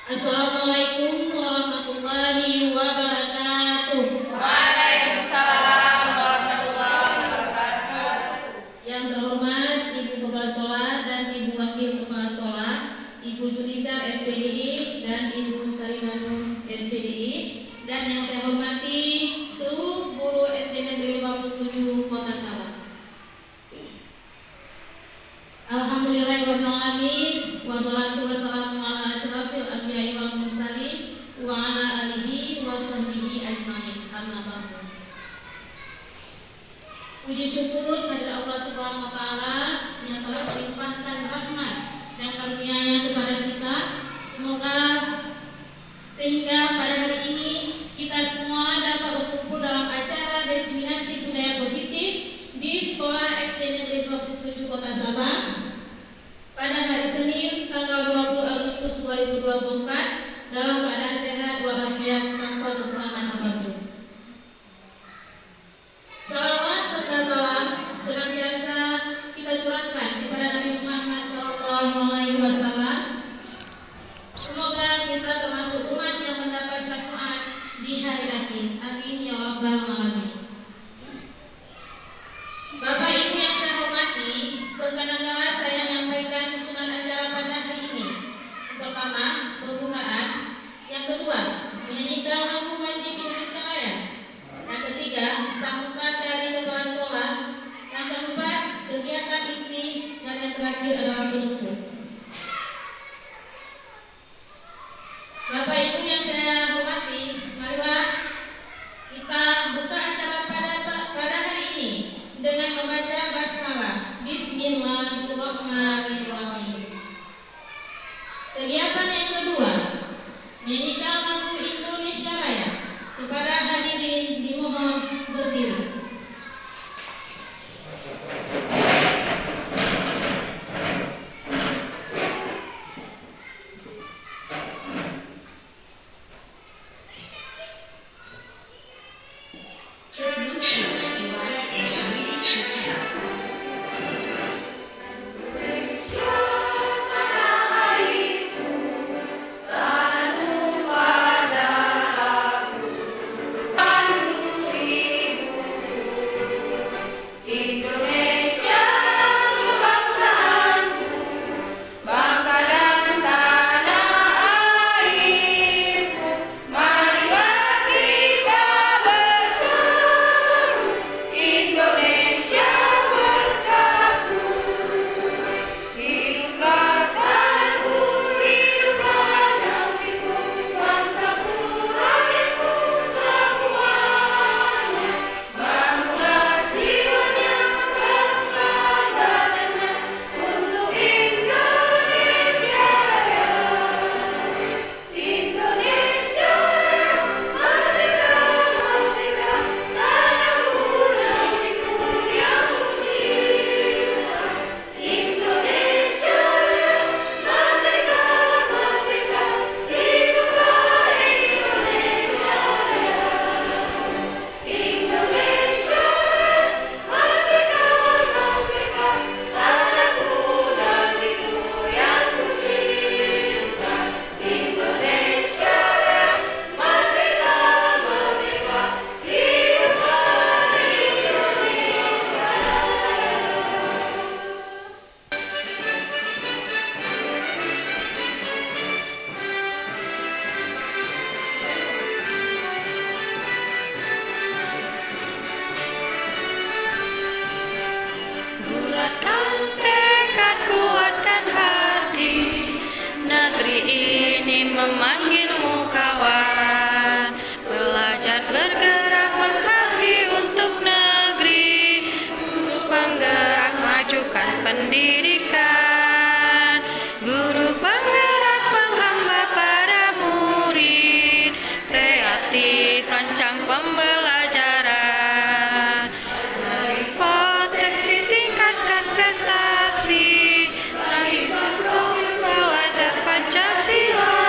Assalamualaikum warahmatullahi wabarakatuh. Waalaikumsalam warahmatullahi wabarakatuh. Yang terhormat Ibu Kepala Sekolah dan Ibu Wakil Kepala Sekolah, Ibu Junizar SPDI dan Ibu Sarinanun SPDI, dan yang saya hormati seluruh guru SD Negeri 57 Kota Sabah. Alhamdulillahirabbil alamin, wassalatu wassalamu ala asyrafil anbiya'i wal mursalin wa ala alihi wa sahbihi ajmain. Amma ba'du. Puji syukur kepada Allah Subhanahu wa taala yang telah melimpahkan rahmat dan karunia-Nya kepada kita. Semoga sehingga pada hari ini kita semua dapat berkumpul dalam acara diseminasi budaya positif di Sekolah SD Negeri 27 Kota Sabah pada hari Senin tanggal 20 Agustus 2024 dalam keadaan sehat walafiat tanpa kekurangan apapun. Salawat serta salam senantiasa kita curahkan kepada Nabi Muhammad SAW. Semoga kita termasuk umat yang mendapat syafaat di hari akhir. Amin ya rabbal alamin. Bapak Ibu yang saya hormati, berkenan saya menyampaikan susunan acara pada hari ini. Pertama, pembukaan. Yang kedua, menyanyikan lagu wajib Indonesia Raya. Yang ketiga, sambutan dari kepala sekolah. Yang keempat, kegiatan inti. Dan yang terakhir adalah penutup. Bapak Ibu yang saya hormati, marilah kita buka acara pada hari ini dengan membaca basmalah. Bismillahirrahmanirrahim. Kegiatan yang kedua, menyanyikan lagu Indonesia Raya. Kepada hadirin dimohon berdiri. Memanggilmu kawan, belajar bergerak mengabdi untuk negeri, guru penggerak majukan pendidikan, guru penggerak penghamba para murid, kreatif rancang pembelajaran, mari potensi tingkatkan prestasi, lahirkan program belajar Pancasila.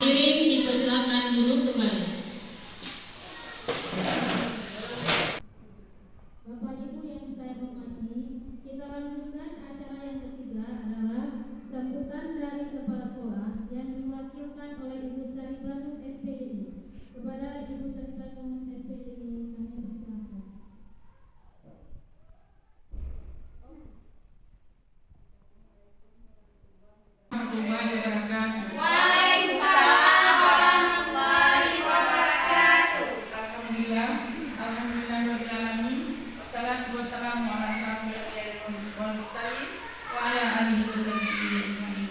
Hadirin dipersilakan duduk kembali. Bapak Ibu yang saya hormati, kita lanjutkan acara yang ketiga adalah sambutan dari kepala sekolah yang diwakilkan oleh Ibu Sari Bandung SPDI. Kepada Ibu Sari Bandung SPDI kami persilakan. Warahmatullahi wabarakatuh. Waalaikumsalam warahmatullahi wabarakatuh. Alhamdulillah, alhamdulillahirabbil alamin. Wassalatu wassalamu ala sayyidil mursalin wa ala alihi wasahbihi ajmain.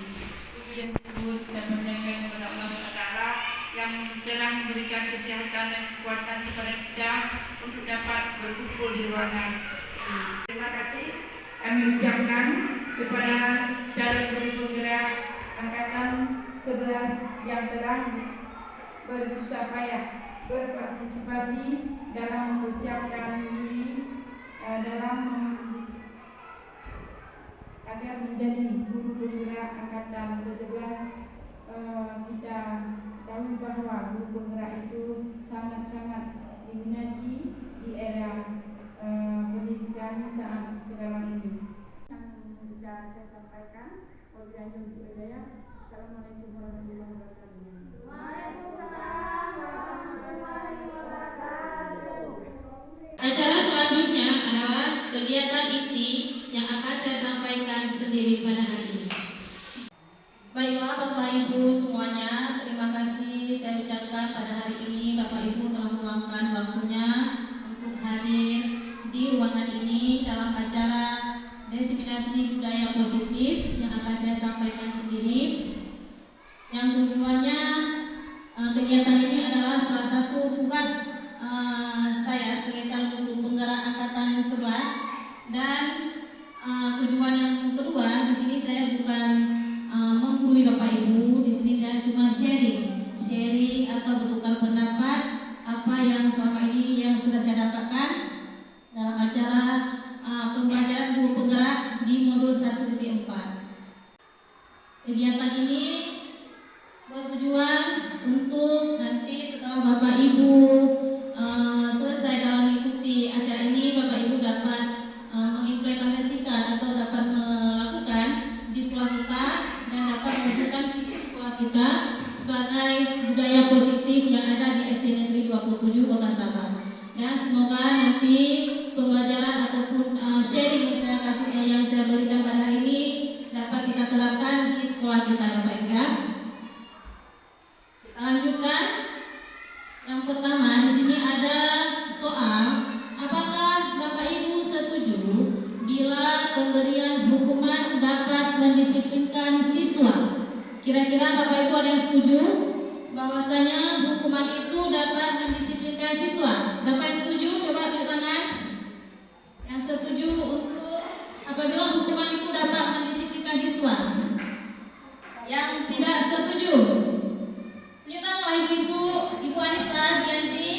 Puji dan syukur dan menjaga kepada Allah Taala yang telah memberikan kesehatan dan kekuatan kepada kita untuk dapat berkumpul di ruangan ini. Terima kasih kami ucapkan kepada calon guru penggerak angkatan 11 yang telah bersusah payah berpartisipasi dalam mempersiapkan diri dalam agar menjadi guru penggerak angkatan 11. Kita tahu bahwa guru penggerak itu sangat-sangat diminati di era pendidikan saat sekarang ini. Bisa saya sampaikan. Assalamualaikum warahmatullahi wabarakatuh. Waalaikumsalam warahmatullahi wabarakatuh. Acara selanjutnya adalah kegiatan inti yang akan saya sampaikan sendiri pada hari ini. Baiklah Bapak Ibu semuanya, terima kasih saya ucapkan pada hari ini Bapak Ibu telah meluangkan waktunya untuk hadir di ruangan ini dalam acara diseminasi budaya positif yang akan saya sampaikan sendiri. Yang tujuannya kegiatan ini adalah salah satu tugas saya sebagai calon guru penggerak angkatan 11, dan tujuan yang kedua di sini saya bukan menggurui Bapak Ibu. Di sini saya cuma sharing atau bertukar pendapat apa yang selama ini yang sudah saya dapatkan dalam acara pembelajaran guru penggerak di modul 1.4. Kegiatan ini bertujuan untuk nanti setelah Bapak Ibu selesai dalam mengikuti acara ini, Bapak Ibu dapat mengimplementasikan atau dapat melakukan di sekolah kita dan dapat mewujudkan visi sekolah kita sebagai budaya positif yang ada di SD Negeri 27 Kota Sabah. Dan semoga nanti pembelajaran ataupun sharing yang saya berikan pada hari ini dapat kita terapkan di sekolah kita, Bapak Ibu ya. Kita lanjutkan. Yang pertama di sini ada soal, apakah Bapak Ibu setuju bila pemberian hukuman dapat mendisiplinkan siswa? Kira-kira Bapak Ibu ada yang setuju bahwasanya hukuman itu dapat mendisiplinkan siswa? Bapak yang setuju coba tunjuk tangan. Yang setuju untuk apabila hukuman itu dapat mendisiplinkan siswa. Yang tidak setuju tunjuk tangan Ibu Anissa Dianti.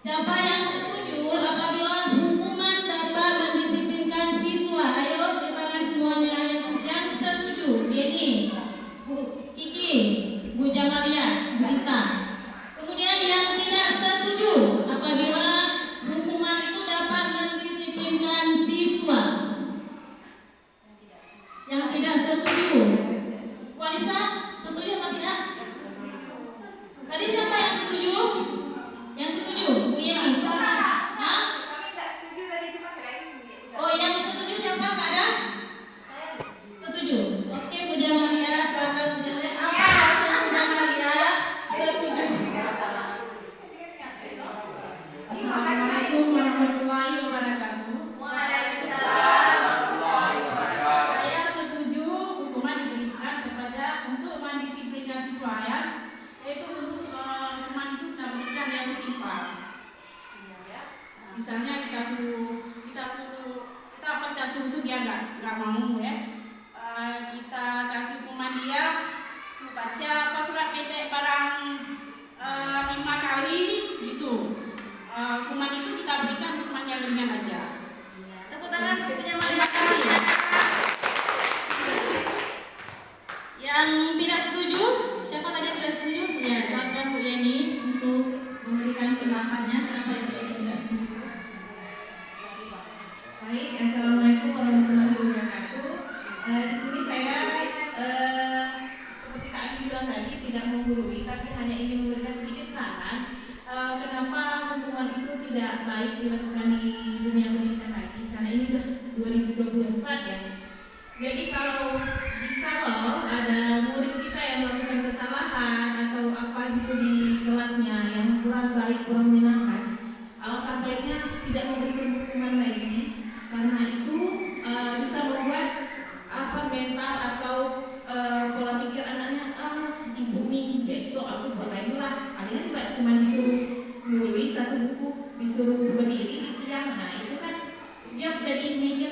Siapa yang setuju apabila hukuman dapat mendisiplinkan siswa? Ayo tunjuk tangan semuanya yang setuju. Ini Bu Kiki, Bu Jamalia, Bu Ita. Kemudian yang tidak setuju apabila hukuman itu dapat mendisiplinkan siswa. Yang tidak setuju, Bu Anissa, setuju apa tidak? Tadi siapa yang setuju? Yang setuju, Bu Yeni. Hah? Oh, yang setuju siapa? Nggak ada? Setuju. Oke, Bu Jamalia, silakan Bu Jamalia. Apa alasan Bu Jamalia setuju? Assalamualaikum warahmatullahi wabarakatuh. Waalaikumsalam warahmatullahi wabarakatuh. Saya setuju hukuman diberikan kepada untuk mendisiplinkan siswa ya, yaitu untuk hukuman itu kita berikan yang setimpal. Misalnya kita suruh itu dia nggak mau ya. Kita kasih hukuman dia suruh baca surat pendek barang 5 kali gitu. Hukuman itu kita berikan hukuman yang ringan aja. Tepuk tangan untuk Bu Jamalia. Terima kasih. Yang tidak setuju, siapa tadi yang tidak setuju? tidak menggurui, tapi hanya ingin memberikan sedikit saran. Kenapa hukuman itu tidak baik dilakukan di dunia pendidikan lagi? Karena ini sudah 2024 ya. Jadi kalau ada murid kita yang melakukan kesalahan atau apa gitu di kelasnya yang kurang baik, kurang menyenangkan, alangkah baiknya tidak memberikan hukuman lagi, karena itu bisa membuat mental atau pola pikir anaknya, ibu nih besok aku buat lagi lah. Adanya juga cuma disuruh nulis satu buku, disuruh berdiri di tiang, nah itu kan dia jadi mikir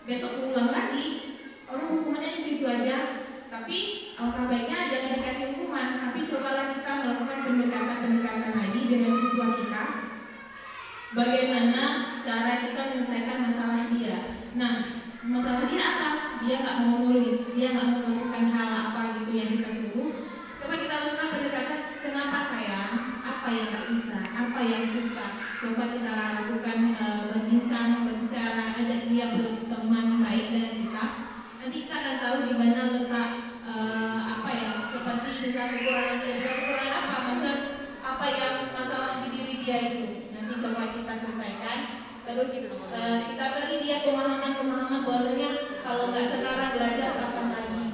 besok ulang lagi. Hukumannya itu aja, tapi alangkah baiknya jangan dikasih hukuman, tapi cobalah kita melakukan pendekatan lagi dengan siswa kita. Bagaimana cara kita menyelesaikan masalah dia? Nah, masalah dia apa? Dia nggak mau nulis, dia nggak mau melakukan hal apa gitu yang kita suruh. Coba kita lakukan pendekatan, kenapa sayang? Apa yang nggak bisa? Apa yang susah? Coba kita lakukan berbicara, ajak dia berteman baik dengan kita. Nanti kita akan tahu di mana letak seperti misalnya kekurangan apa, maksud apa yang masalah di diri dia itu. Nanti coba kita selesaikan. Terus kita beri dia pemahaman bahwasanya kalau nggak sekarang belajar kapan lagi.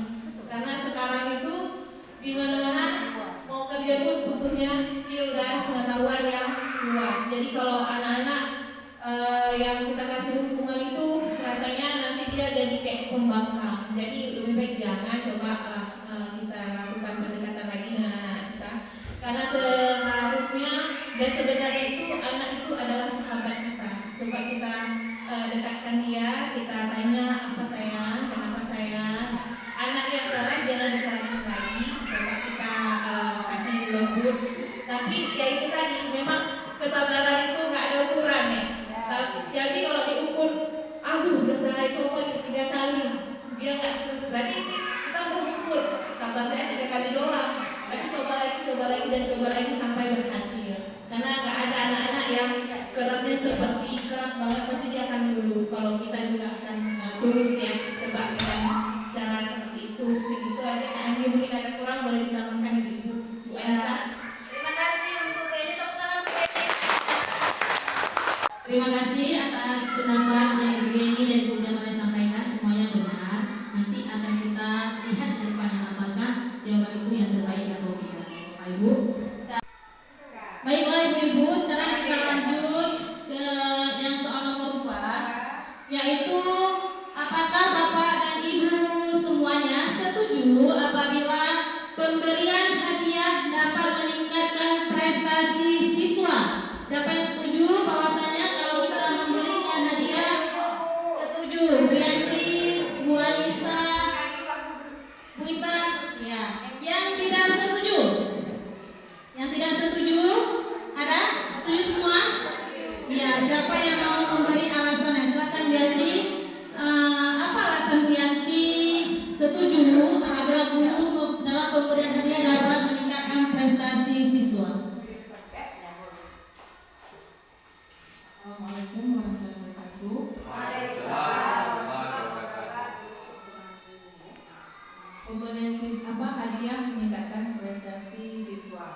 Karena sekarang itu di mana-mana mau kerja pun butuhnya skill dan pengetahuan yang luas. Jadi kalau anak-anak yang kita kasih hukuman itu rasanya nanti dia jadi kayak pembangkang. Jadi lebih baik jangan, coba kita lakukan pendekatan lagi dengan anak kita. Karena seharusnya dan sebenarnya itu anak itu adalah sahabat kita. Coba kita dekatkan dia, kita tanya apa sayang, kenapa sayang. Anak yang keras jangan disalahin lagi. Coba kita kasih lembut. Tapi ya itu tadi, memang kesabaran itu nggak ada ukuran ya. Jadi kalau diukur, udah salah itu apa 3 kali, dia nggak, berarti kita udah ukur. Sabar saya 3 kali doang, tapi coba lagi dan coba lagi sampai berhasil. Karena nggak ada anak-anak yang kerasnya seperti keras banget, pasti dia akan dulu. Kalau kita juga akan tulus ya, coba dengan cara seperti itu. Begitu aja. Nanti mungkin ada kurang boleh ditambahkan ibu. Terima kasih untuk ini, tepuk tangan untuk ini. Terima kasih atas pendapat yang Ibu Yeni dan Ibu Jamal sampaikan, semuanya benar. Nanti akan kita lihat ke depannya apakah jawaban Ibu yang terbaik atau tidak. Bapak Ibu. Baiklah Ibu-ibu, sekarang kita lanjut ke yang soal nomor 4, yaitu apakah Bapak dan Ibu semuanya setuju apabila pemberian hadiah dapat meningkatkan prestasi siswa? Siapa yang setuju bahwasanya kalau kita memberikan hadiah? Setuju. Bu Yanti, Bu Anissa, Bu Ita, ya. Yang tidak setuju? Yang tidak setuju? Ada? Setuju semua? Ya. Siapa yang mau memberi alasannya? Silakan Bu Yanti. Apa alasan Bu Yanti setuju apabila guru dalam pemberian hadiah dapat meningkatkan prestasi siswa? Assalamualaikum warahmatullahi wabarakatuh. Pemberian hadiah meningkatkan prestasi siswa.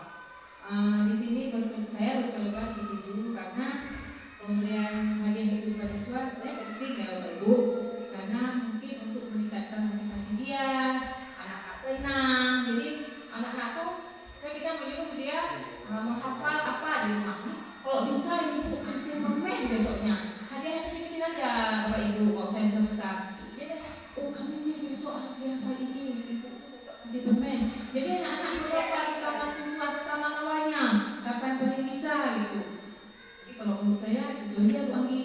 Di sini saya berpendapat setuju, karena pemberian hadiah itu kepada siswa saya penting ya Bapak Ibu, karena mungkin untuk meningkatkan motivasi dia, anak-anak senang. Jadi anak-anak tuh kita menyuruh dia menghafal apa di rumah. Kalau bisa itu hasil permen besoknya. Hadiahnya kecil aja Bapak Ibu, kalau saya besar. Jadi kamu ini besok harus dihafal ini, ibu besok hasil permen. Jadi anak-anak lupa sama siswa sama lawannya, kapan kalian bisa gitu. Jadi kalau menurut saya tujuannya lagi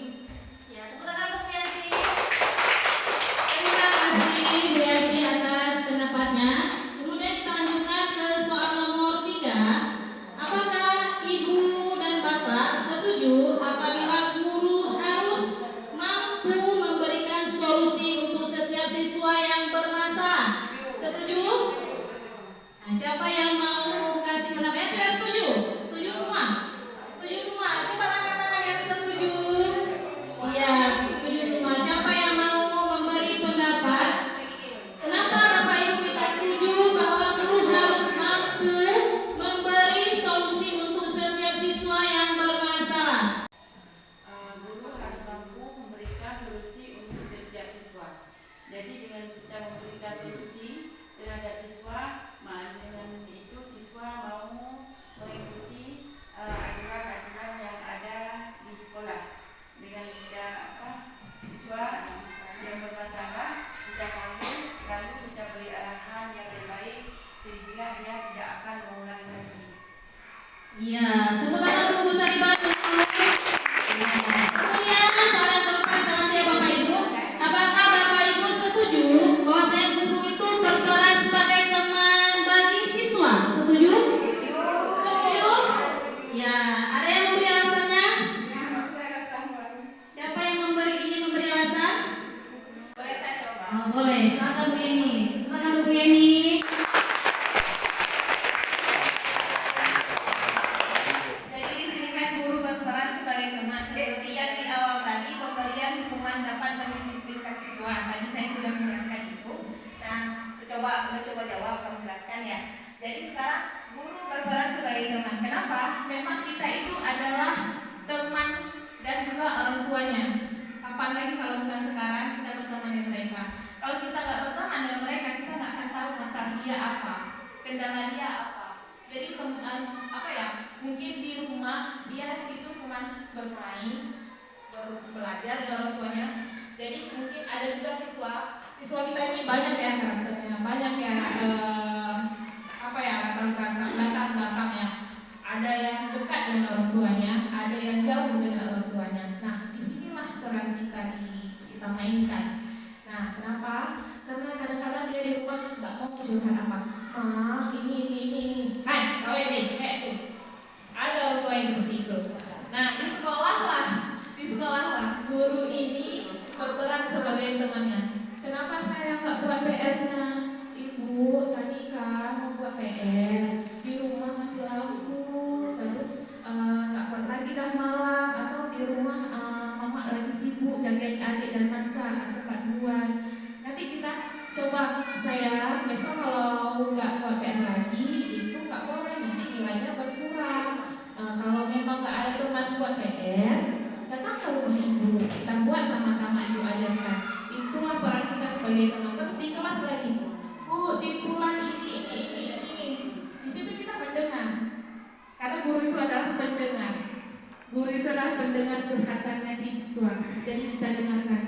udah coba jawab, kamu jelaskan ya. Jadi sekarang guru berperan sebagai teman. Kenapa? Memang kita itu adalah teman dan juga orang tuanya. Kapan lagi kalau bukan sekarang kita berteman dengan mereka. Kalau kita nggak berteman dengan mereka, kita nggak akan tahu masalah dia apa, kendala dia apa. Jadi mungkin di rumah dia itu cuma bermain, belajar dengan orang tuanya. Jadi mungkin ada juga siswa kita ini banyak ya karakternya, banyak ya latar belakangnya. Ada yang dekat dengan orang tuanya, ada yang jauh dengan orang tuanya. Nah, disinilah peran kita mainkan. Nah, kenapa? Karena kadang-kadang dia di rumah nggak mau curhat apa. Ini. Hai, kau ini, tuh. Ada orang tua yang seperti itu. Nah, di sekolah lah, guru ini berperan sebagai temannya. Kenapa saya nggak buat PR-nya? Ibu, tadi kan mau buat PR di rumah mati lampu, terus nggak buat lagi dah malam, atau di rumah mama lagi sibuk jagain adik dan masak buat. Nanti kita coba saya besok kalau nggak buat PR lagi itu nggak boleh, nanti nilainya berkurang. Kalau memang nggak ada teman buat PR, datang ke rumah ibu, kita buat sama-sama ibu ajarkan. Itulah peran kita sebagai teman. Terus di kelas lagi, Bu, simpulan ini. Di situ kita mendengar. Karena guru itu adalah pendengar. Guru itu adalah pendengar curhatannya siswa. Jadi kita dengarkan,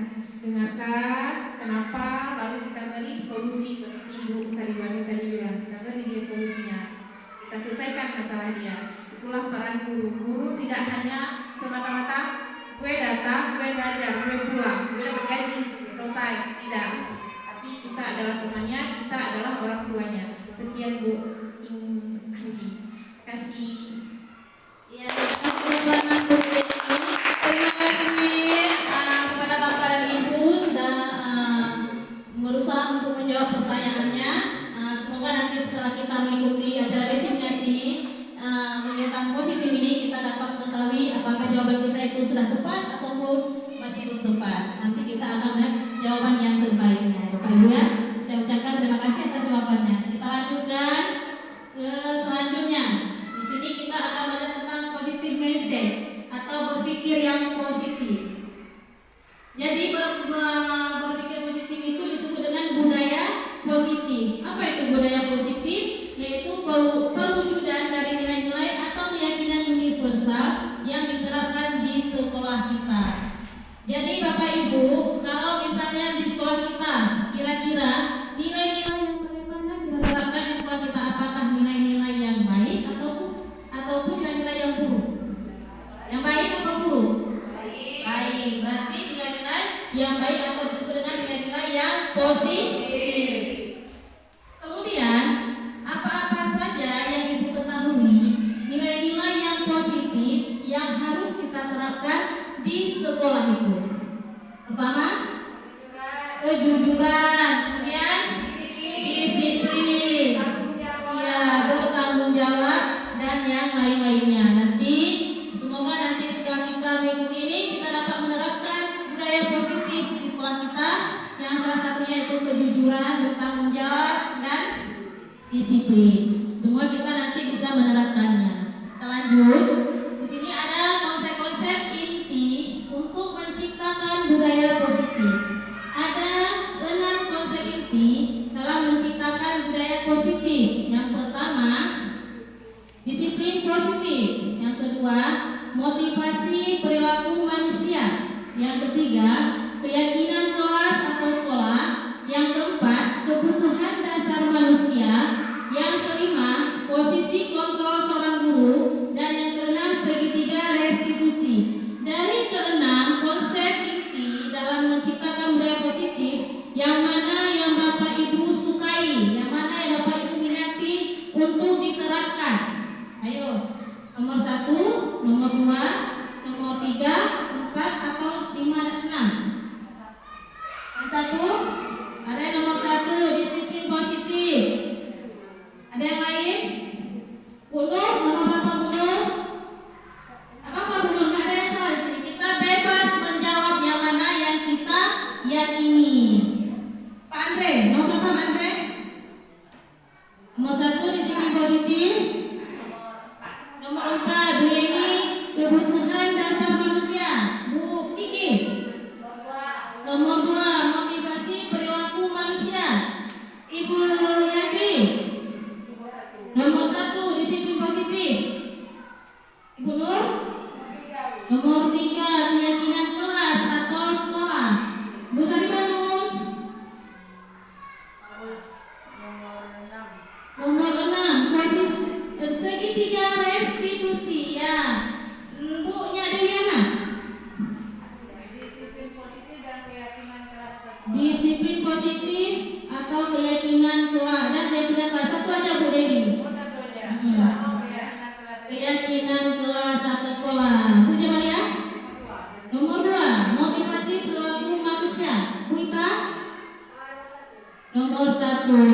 kenapa, lalu kita beri solusi seperti Ibu tadi bilang. Kita beri dia solusinya. Kita selesaikan masalah dia. Itulah peran guru. Guru tidak hanya semata-mata gue datang, gue ngajar, gue pulang, gue dapat gaji, selesai. Tidak. Tapi kita adalah temannya, kita adalah orang tuanya. Sekian Bu Indi. Kasih. Ya, terima kasih kepada Bapak dan Ibu sudah berusaha untuk menjawab pertanyaannya. Semoga nanti setelah kita mengikuti acara resignasi kegiatan positif ini, kita dapat mengetahui apakah jawaban kita itu sudah tepat ataupun masih belum tepat. Nanti kita akan melihat jawaban yang terbaiknya. Bapak Ibu ya, saya ucapkan terima kasih atas jawabannya. Kita lanjutkan ke selanjutnya. Di sini kita akan belajar tentang positive mindset atau berpikir yang positif. Jadi berpikir positif itu disebut dengan budaya positif. Apa itu budaya positif? Yaitu perwujudan dari nilai-nilai atau keyakinan universal yang diterapkan di sekolah kita. Jadi Bapak Ibu, kalau misalnya di sekolah kita, kira-kira nilai-nilai yang paling banyak diterapkan di sekolah kita, apakah nilai-nilai yang baik ataupun nilai-nilai yang buruk? Yang baik atau buruk? Baik. Berarti nilai-nilai yang baik atau disebut dengan nilai-nilai yang positif. Kemudian apa-apa saja yang Ibu ketahui nilai-nilai yang positif yang harus kita terapkan di sekolah itu? Pertama, kejujuran, kemudian disiplin, bertanggung jawab, dan yang lain-lainnya. Semoga nanti setelah kita mengikuti ini, kita dapat menerapkan budaya positif di sekolah kita, yang salah satunya itu kejujuran, bertanggung jawab, dan disiplin. Semua kita nanti bisa menerapkannya. Kita lanjut. Di sini ada konsep-konsep inti untuk menciptakan budaya positif. Ada 6 konsep inti dalam menciptakan budaya positif. Yang pertama, disiplin positif. Yang kedua, motivasi perilaku manusia. Yang ketiga, keyakinan kelas atau sekolah. Yang keempat, kebutuhan dasar manusia. Yang kelima, posisi kontrol seorang guru. Dan yang keenam, segitiga restitusi. Dari keenam konsep inti dalam menciptakan budaya positif, yang mana yang Bapak Ibu sukai, yang mana yang Bapak Ibu minati untuk diterapkan? Ayo, nomor 1, nomor 2, nomor 3, 4, atau 5 dan 6?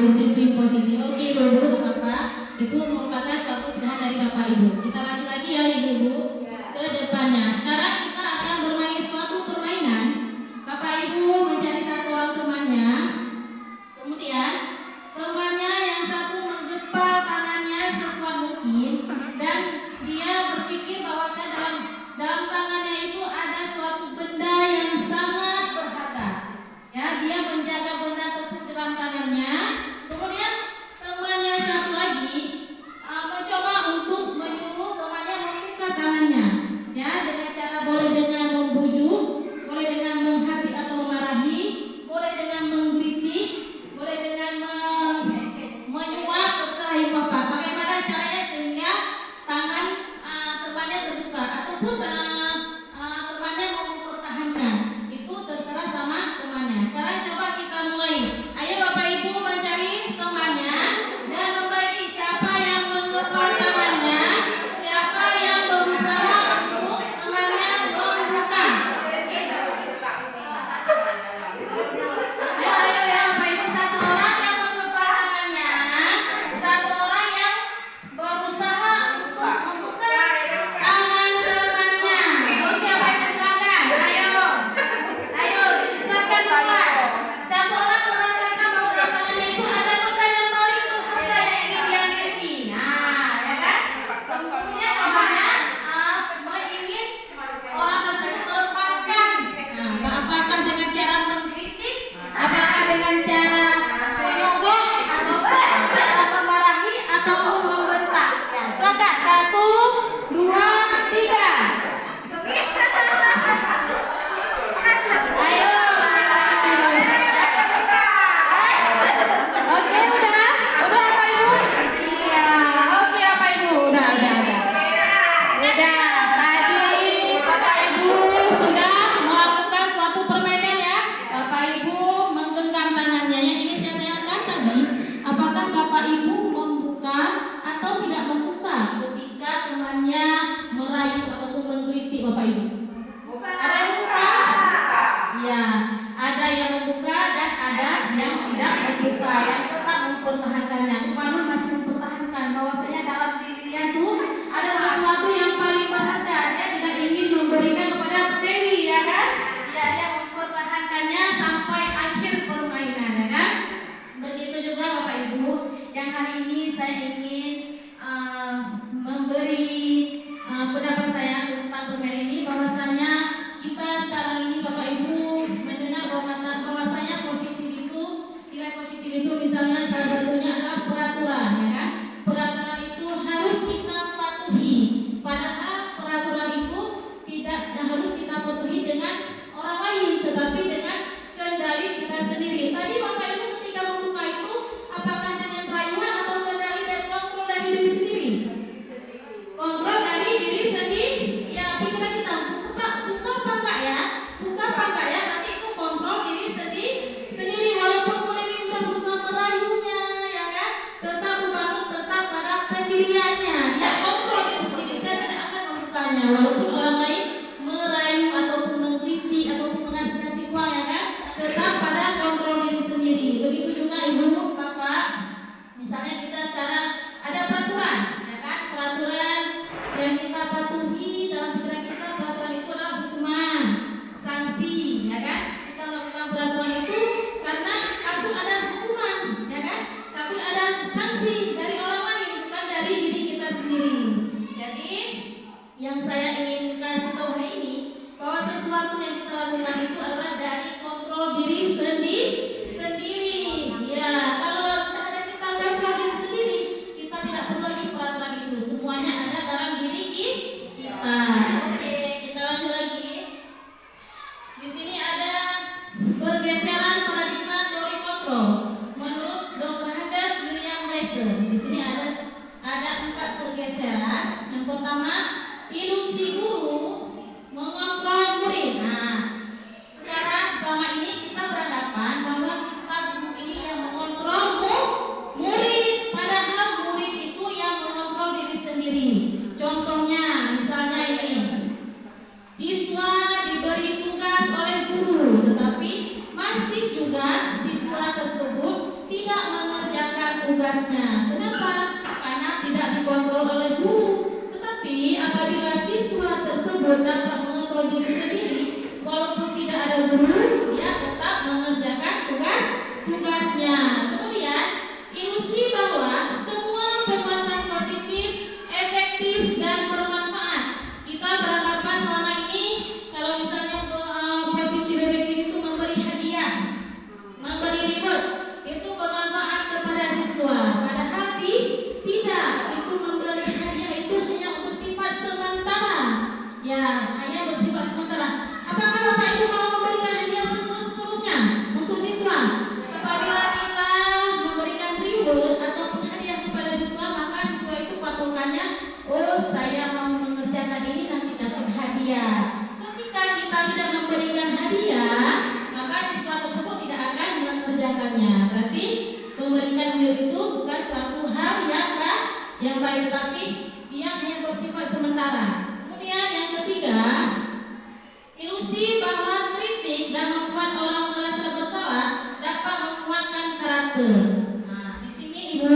disiplin positif. Oke Ibu, Bapak, itu merupakan suatu pedoman dari Bapak Ibu. Kita lanjut lagi ya Ibu ke depannya. Sekarang kita akan bermain suatu permainan. Bapak Ibu mencari satu orang temannya, kemudian temannya yang satu menggepal tangannya sekuat mungkin dan dia berpikir bahwasanya dalam tangannya itu ada suatu benda yang sangat berharga. Ya, dia menjaga benda tersebut dalam tangannya. Kemudian temannya satu lagi mencoba untuk menyuruh temannya membuka tangannya. Ya, dengan cara boleh dengan membujuk, boleh dengan menghakimi atau memarahi, boleh dengan menggelitik, boleh dengan menyuap terserah Bapak. Bagaimana caranya sehingga tangan temannya terbuka ataupun temannya mau mempertahankan, itu terserah sama temannya. Sekarang coba kita mulai. Ayo Bapak Ibu mencari temannya dan membagi siapa yang menggepal tangannya, siapa yang berusaha untuk temannya membuka. Ayo ya Bapak Ibu, satu orang yang menggepal tangannya, satu orang yang berusaha untuk membuka tangan temannya. Oke Bapak Ibu, silakan. Ayo silakan mulai. Satu orang merasakan bahwa di tangannya itu ada benda yang paling berharga yang ingin dia miliki. Nah, ya kan? Kemudian temannya ingin orang tersebut melepaskan. Nah, apakah dengan cara mengkritik, apakah dengan cara menyogok, atau cara memarahi, atau membentak? Ya, silakan. 1, 2, 3. Ayo. Oke, udah Bapak Ibu? Iya, oke Bapak Ibu, udah. Tadi Bapak Ibu sudah melakukan suatu permainan ya. Bapak Ibu menggenggam tangannya. Yang ini saya tanyakan tadi, apakah Bapak Ibu membuka atau tidak membuka ketika temannya merayu ataupun menggelitik Bapak Ibu? Ada yang membuka? Ya, ada yang membuka dan ada yang tidak membuka, yang tetap mempertahankannya. Umpama masih mempertahankan bahwasanya dalam dirinya itu ada sesuatu yang paling berharga. Dia tidak ingin memberikan kepada Dewi, ya kan? Dia mempertahankannya sampai akhir permainan, ya kan? Begitu juga Bapak Ibu, yang hari ini saya ingin memberi pendapat saya tentang permainan ini, bahwasanya kita sekarang ini Bapak Ibu mendengar bahwasanya nilai positif itu misalnya salah satunya adalah peraturan, ya kan? Peraturan itu harus kita patuhi. Padahal peraturan itu tidak harus kita patuhi dengan orang lain, tetapi dengan kendali kita sendiri. Tadi Bapak Ibu ketika membuka itu, apakah dengan rayuan atau kendali dan kontrol dari diri sendiri? Kontrol dari diri sendiri. Ya, pikiran kita buka apa enggak ya? Buka apa enggak ya? Nanti itu kontrol diri sendiri. Walaupun Dewi sudah berusaha merayunya, ya kan? Tetap membangun tetap pada pendiriannya. Dia kontrol diri sendiri. Saya tidak akan membukanya, walaupun orang lain merayu ataupun mengkritik ataupun mengasih uang, ya kan? Tetap pada kontrol diri sendiri. Begitu juga Ibu, Bapak. Misalnya kita sekarang ada peraturan, ya kan? Peraturan yang kita patuhi dalam pikiran kita, peraturan itu adalah hukuman, sanksi, ya kan? Kita melakukan peraturan itu karena takut ada hukuman, ya kan? Takut ada sanksi dari orang lain, bukan dari diri kita sendiri. Jadi yang saya ingin kasih tahu hari ini, bahwa sesuatu yang kita lakukan itu adalah dari kontrol diri sendiri. Ya, kalau ada kita kontrol diri sendiri, kita tidak perlu lagi peraturan itu. Semuanya ada dalam diri kita. Oke, kita lanjut lagi. Di sini ada pergeseran paradigma teori kontrol menurut Dr. Handes William Lesser. Di sini ada 4 pergeseran. Yang pertama, ilusi guru mengontrol murid. Nah, sekarang selama ini kita beranggapan bahwa kita guru ini yang mengontrol murid, padahal murid itu yang mengontrol diri sendiri. Contohnya, misalnya ini, siswa diberi tugas oleh guru, tetapi masih juga siswa tersebut tidak mengerjakan tugasnya. Kenapa? Karena tidak dikontrol oleh guru. Tetapi apabila siswa tersebut dapat mengontrol diri sendiri, walaupun tidak ada guru, dia tetap mengerjakan tugasnya. Kemudian ilusi bahwa semua penguatan positif, efektif dan bermanfaat. Kita beranggapan selama ini kalau misalnya positif efektif itu memberi hadiah, memberi reward, itu bermanfaat kepada siswa. Padahal tidak, itu memberi hadiah itu hanya bersifat sementara. Ya, hanya bersifat sementara. Apakah Bapak Ibu mau memberikan hadiah seterusnya untuk siswa? Apabila kita memberikan reward ataupun hadiah kepada siswa, maka siswa itu patokannya, oh saya mau mengerjakan ini nanti dapat hadiah. Ketika kita tidak memberikan hadiah, maka siswa tersebut tidak akan mengerjakannya. Berarti memberikan reward itu bukan suatu hal yang baik, tetapi dia hanya bersifat sementara. Kemudian yang ketiga, ilusi bahwa kritik dan membuat orang merasa bersalah dapat menguatkan karakter. Nah, di sini Ibu,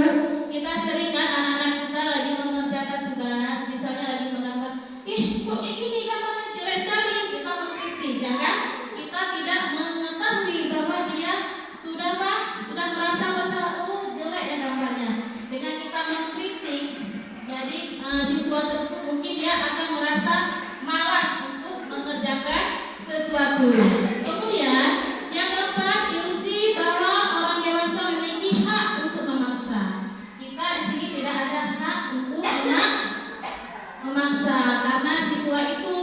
kita sering kan anak-anak kita lagi mengerjakan tugas, misalnya lagi mengatakan, kok ini gambarnya jelek sekali, kita mengkritik, ya kan? Kita tidak mengetahui bahwa dia sudah merasa bersalah, oh jelek ya gambarnya. Dengan kita mengkritik, jadi siswa tersebut mungkin dia akan merasa malas untuk mengerjakan sesuatu. Kemudian yang keempat, ilusi bahwa orang dewasa memiliki hak untuk memaksa. Kita di sini tidak ada hak untuk memaksa, karena siswa itu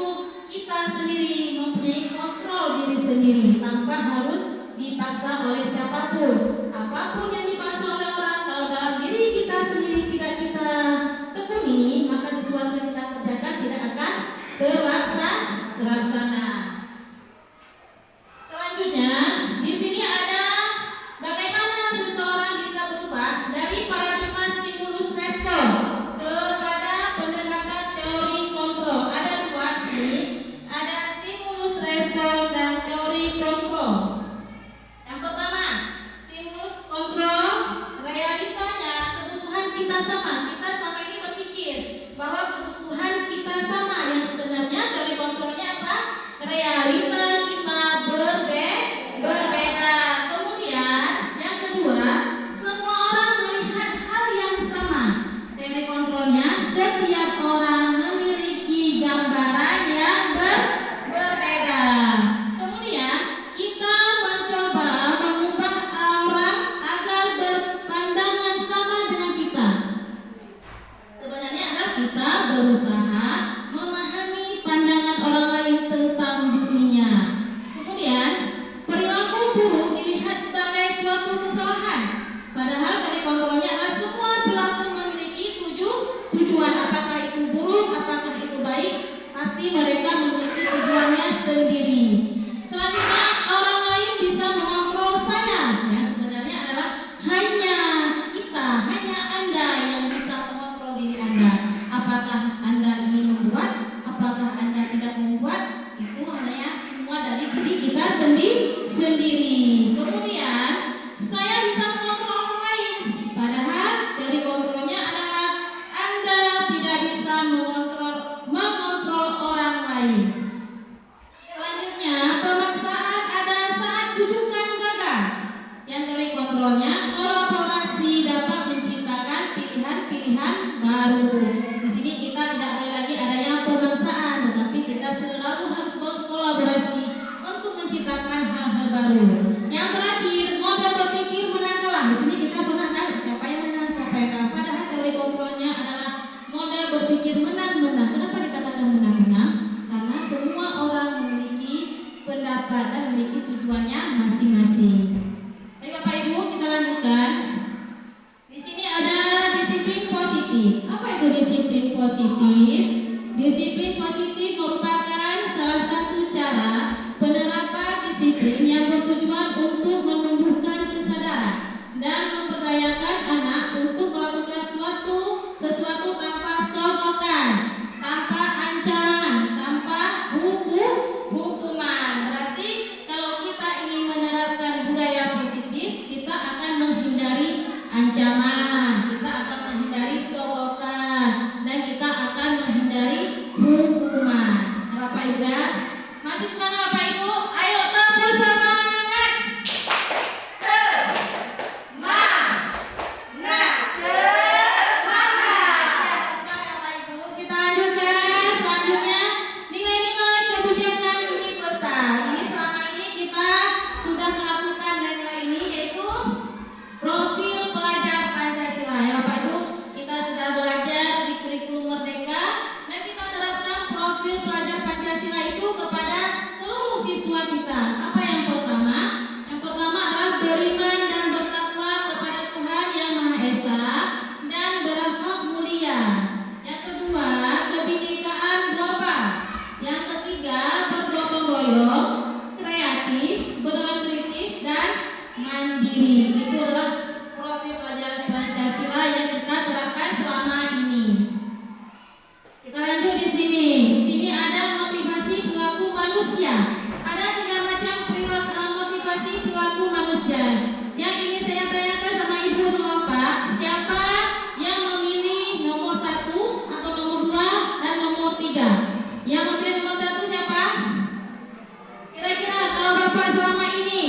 kita sendiri mempunyai kontrol diri sendiri tanpa harus dipaksa oleh siapapun. Apapun yang dipaksa oleh orang, kalau dalam diri kita sendiri tidak kita tekuni, maka sesuatu yang kita kerjakan tidak akan terlaksana. Selanjutnya, di sini ada bagaimana seseorang bisa berubah dari paradigma stimulus respon kepada pendekatan teori kontrol. Ada dua sini, ada stimulus respon dan teori kontrol. Yang pertama, stimulus kontrol, realitanya kebutuhan kita sama. Kita selama ini berpikir bahwa kebutuhan kita sama, yang sebenarnya dari kontrolnya apa? Realita kita berbeda. Kemudian yang kedua, semua orang melihat hal yang sama. Dari kontrolnya, setiap orang memiliki gambaran yang berbeda. Kemudian kita mencoba mengubah orang agar berpandangan sama dengan kita. yang kita terapkan selama ini. Kita lanjut di sini. Di sini ada motivasi perilaku manusia. Ada 3 macam motivasi perilaku manusia. Yang ini saya tanyakan sama ibu sama bapak, siapa yang memilih nomor 1 atau nomor 2 dan nomor 3? Yang memilih nomor 1 siapa? Kira-kira kalau bapak selama ini,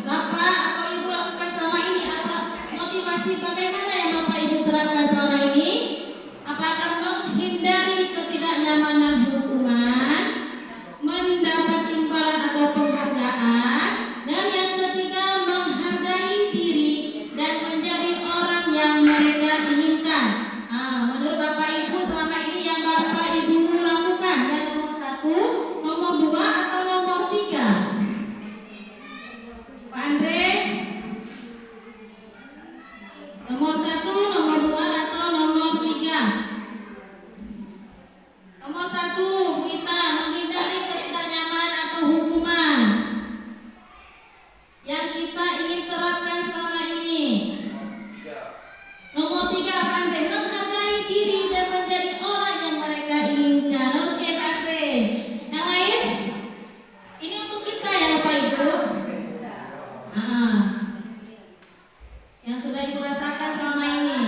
bapak atau ibu lakukan selama ini, apa motivasi bagaimana yang bapak ibu terapkan selama ini? Apakah menghindari ketidaknyamanan hukuman, mendapat imbalan atau penghargaan, dan yang ketiga menghargai diri dan menjadi orang yang mereka inginkan? Menurut bapak ibu selama ini yang bapak ibu lakukan, yang nomor 1, nomor 2 atau nomor 3? Pak Andre, nomor 1, nomor 2 atau nomor 3? Nomor 1, kita menghindari ketidaknyamanan atau hukuman yang kita ingin terapkan selama ini. Nomor 3, Pak Andre, menghargai diri dan menjadi orang yang mereka inginkan. Oke, Pak Andre. Yang lain? Ini untuk kita ya Bapak Ibu. Yang sudah Ibu rasakan selama ini.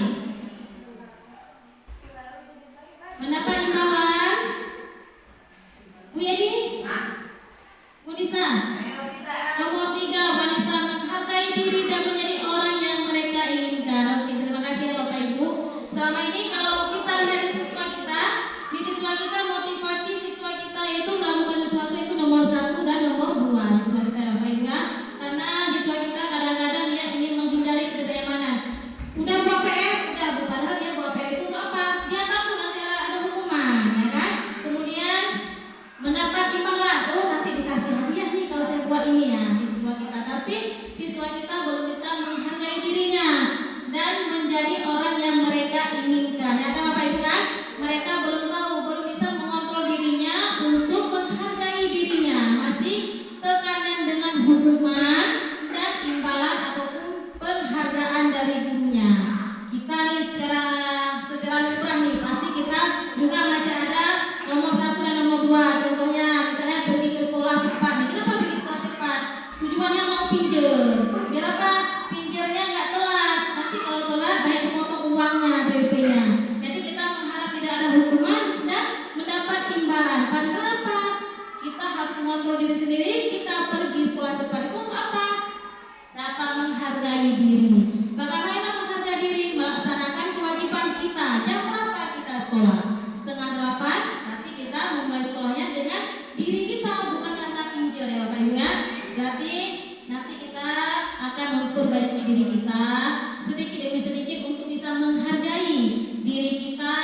Mendapat imbalan? Bu Yedi? Bu Nisa? Nomor 3, Vanessa, menghargai diri dan menjadi orang yang mereka inginkan. Oke, terima kasih ya Bapak Ibu. Selama ini kalau kita lihat di siswa kita motivasi siswa kita itu melakukan sesuatu itu nomor 1 dan nomor 2 siswa kita ya Bapak Ibu ya. Karena siswa kita kadang-kadang dia ingin menghindari ketidaknyamanan. Udah buat PR, udah Bu, padahal dia buat PR itu untuk apa? Dia takut nanti ada hukuman, ya kan? Kemudian mendapat imbalan, oh nanti dikasih hadiah nih kalau saya buat ini ya di siswa kita. Tapi siswa kita belum bisa menghargai dirinya dan menjadi orang yang mereka inginkan, ya kan Bapak Ibu kan? Mereka belum tahu, belum bisa mengontrol dirinya untuk menghargai dirinya, masih tekanan dengan hukuman dan imbalan ataupun penghargaan dari gurunya. Kita nih secara lumrah nih pasti kita juga masih ada nomor 1 dan nomor 2. Contohnya misalnya pergi ke sekolah cepat. Kenapa pergi sekolah cepat? Tujuannya mau pinjam. Biar apa? Pinjamnya nggak telat. Nanti kalau telat banyak dipotong uangnya TP-nya. Jadi kita mengharap tidak ada hukuman dan mendapat imbalan. Padahal apa? Kita harus mengontrol diri sendiri. Kita pergi sekolah cepat itu untuk apa? Dapat menghargai diri. Bagaimana menghargai diri? Melaksanakan kewajiban kita. Jam berapa kita sekolah? 7:30. Nanti kita memulai sekolahnya dengan diri kita, bukan karena pinjam ya Bapak Ibu ya. Berarti nanti kita akan memperbaiki diri kita sedikit demi sedikit untuk bisa menghargai diri kita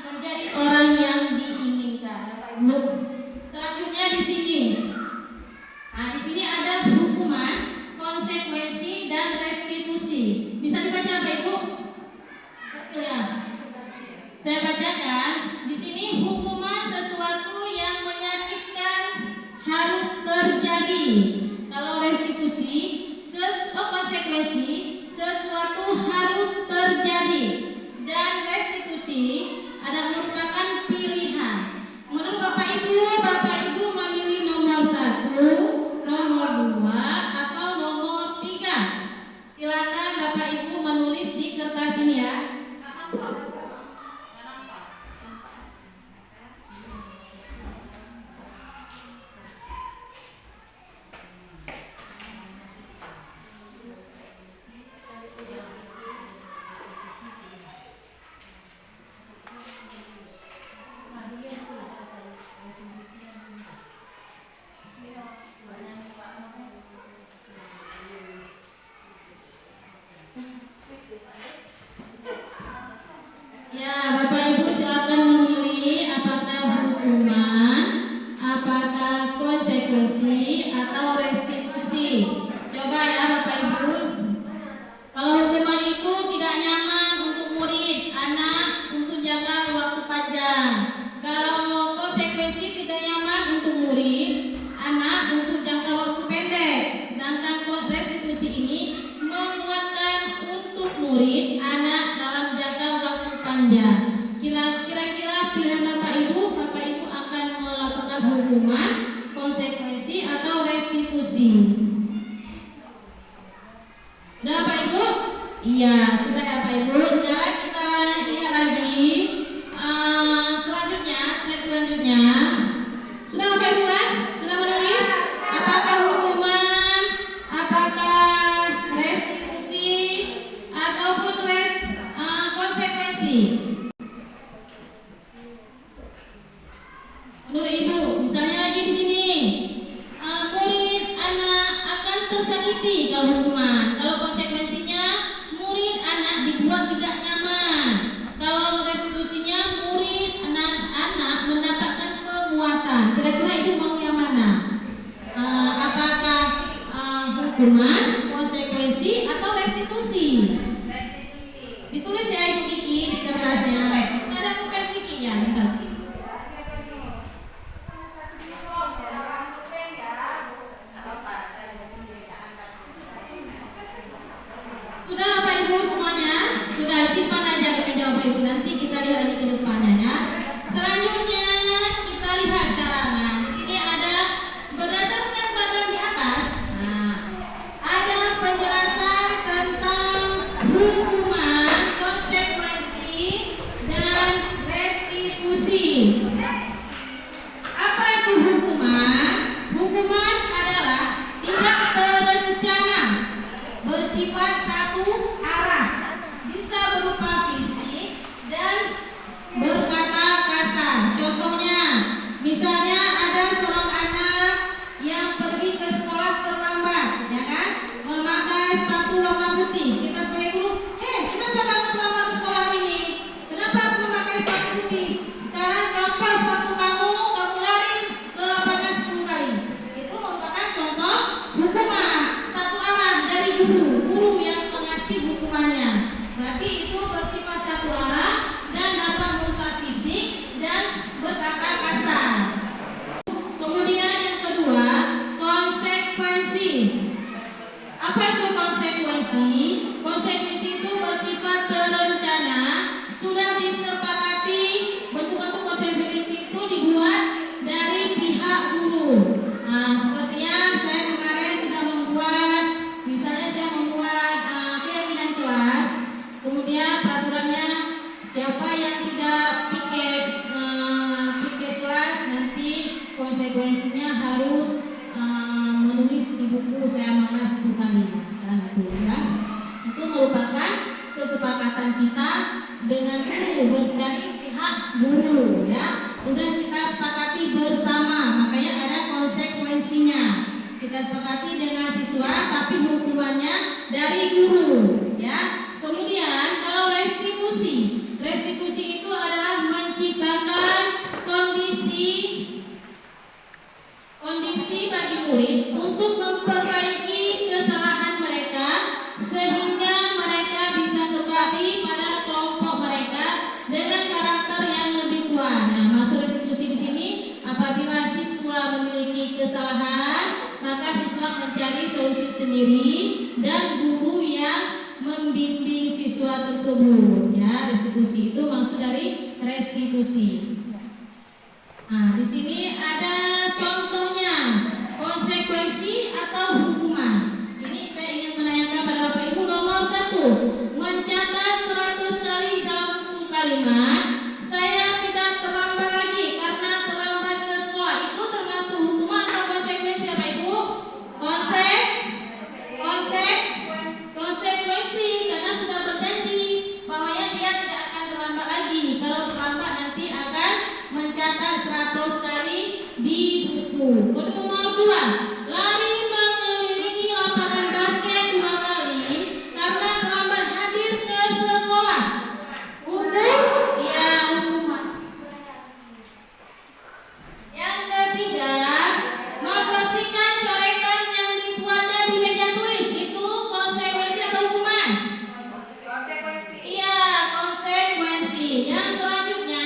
menjadi orang yang diinginkan ya Bapak Ibu. Selanjutnya di sini. Di sini ada hukuman, konsekuensi dan restitusi. Bisa dibaca Bapak Ibu? Kecil ya. Saya bacakan. Di sini hukuman sesuatu yang menyakitkan harus terjadi. Kalau restitusi, konsekuensi sesuatu harus terjadi. Dan restitusi adalah merupakan pilihan. Menurut Bapak Ibu memilih nomor 1, nomor 2 atau nomor 3. Silakan Bapak Ibu menulis di kertas ini ya. Ya, Bapak Ibu silakan memilih apakah hukuman, apakah konsekuensi atau restitusi. Coba ya Bapak Ibu. Kalau hukuman itu tidak nyaman untuk murid, anak untuk jangka waktu panjang. Kalau konsekuensi tidak nyaman untuk murid, anak untuk jangka waktu pendek. Sedangkan restitusi ini menguatkan untuk murid, anak dalam jangka konsekuensi. Menurut Ibu, misalnya lagi di sini, murid anak akan tersakiti kalau hukuman. Kalau konsekuensinya, murid anak dibuat tidak nyaman. Kalau restitusinya, murid anak mendapatkan penguatan. Kira-kira Ibu mau yang mana? Apakah hukuman, konsekuensi, atau restitusi? Ditulis ya Ibu Kiki di kertasnya. Ada bukan Kiki ya? Sudah Bapak Ibu semuanya? Sudah, simpan aja meja Bapak Ibu, nanti kita lihat lagi ke depannya ya. Selanjutnya kita lihat sekarang. Nah, di sini ada berdasarkan panduan di atas. Nah, ada penjelasan tentang hukuman, konsekuensi, dan restitusi. Apa itu hukuman? Hukuman adalah tindak terencana bersifat satu arah, bisa berupa fisik dan berkata kasar. Contohnya, misalnya ada seorang anak yang pergi ke sekolah terlambat, ya kan? Memakai sepatu warna putih. Kita sebagai guru, kenapa kamu terlambat ke sekolah ini? Kenapa aku memakai sepatu putih? Sekarang gampang sepatu kamu lari ke lapangan 10 kali. Itu merupakan contoh hukuman satu arah dari guru yang mengasih hukumannya. Berarti itu bersifat satu arah dan dapat merusak fisik dan berkata kasar. Kemudian yang kedua, konsekuensi. Apa itu konsekuensi? Konsekuensi itu bersifat terencana, sudah disepakati. Bentuk-bentuk konsekuensi itu dibuat dari pihak guru. Nah, sepertinya saya kemarin sudah membuat, misalnya saya membuat keyakinan kelas, kemudian peraturannya siapa yang tidak piket kelas, nanti konsekuensinya harus menulis di buku saya mana 10 kali. Ya. Itu merupakan kesepakatan kita dengan guru dari pihak guru, ya. Sudah kita sepakati bersama, makanya ada konsekuensinya. Kita sepakati dengan siswa, tapi hukumannya dari guru, ya. Kemudian kalau restitusi itu adalah menciptakan kondisi bagi murid untuk memperbaiki kesalahan mereka sehingga mereka bisa kembali pada kelompok mereka dengan karakter yang lebih kuat. Nah, maksud restitusi di sini, apabila siswa memiliki kesalahan, maka siswa mencari solusi sendiri dan guru yang membimbing siswa tersebut. Ya, restitusi itu maksud dari restitusi. Nah, di sini ada contohnya konsekuensi atau hukuman. Ini saya ingin menanyakan pada Bapak Ibu. Nomor 1, mencatat 100 kali dalam buku kalimat saya tidak terlambat lagi karena terlambat ke sekolah. Itu termasuk hukuman atau konsekuensi Bapak Ibu? Konsekuensi, karena sudah berjanji bahwa dia tidak akan terlambat lagi. Kalau terlambat nanti akan mencatat 100 kali di buku. Nomor 2, lari mengelilingi lapangan basket 2 kali karena terlambat hadir ke sekolah. Hukuman. Yang ketiga, membersihkan coretan yang dibuatnya di meja tulis. Itu konsekuensi atau hukuman? Iya, konsekuensi. Yang selanjutnya,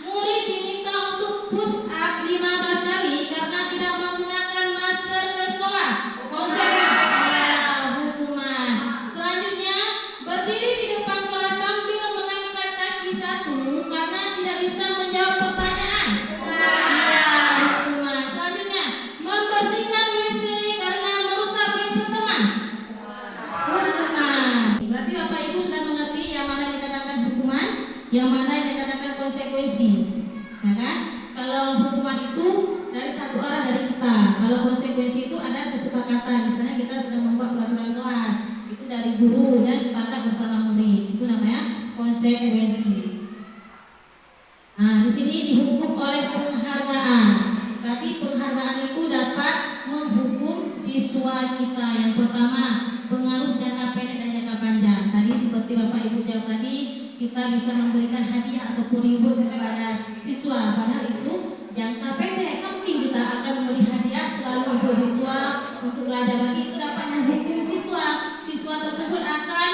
murid diminta untuk push up 15 kali karena tidak menggunakan masker ke sekolah. Konsekuensi. Iya, hukuman. Selanjutnya, berdiri di depan kelas sambil mengangkat kaki satu karena tidak bisa menjawab pertanyaan. Iya, hukuman. Selanjutnya, membersihkan WC karena merusak WC teman. Hukuman. Berarti Bapak Ibu sudah mengerti yang mana dikatakan hukuman, yang mana yang dikatakan konsekuensi. Ya kan? Kalau hukuman itu dari satu arah dari kita. Kalau konsekuensi itu ada kesepakatan. Misalnya kita sudah membuat peraturan kelas, itu dari guru dan sepakat bersama murid. Itu namanya konsekuensi. oleh penghargaan. Berarti penghargaan itu dapat menghukum siswa kita. Yang pertama, pengaruh jangka pendek dan jangka panjang. Tadi seperti Bapak Ibu jawab tadi, kita bisa memberikan hadiah ataupun reward kepada siswa. Padahal itu jangka pendek, kan mungkin kita akan memberi hadiah selalu untuk siswa untuk belajar lagi, itu dapat menghukum siswa. Siswa tersebut akan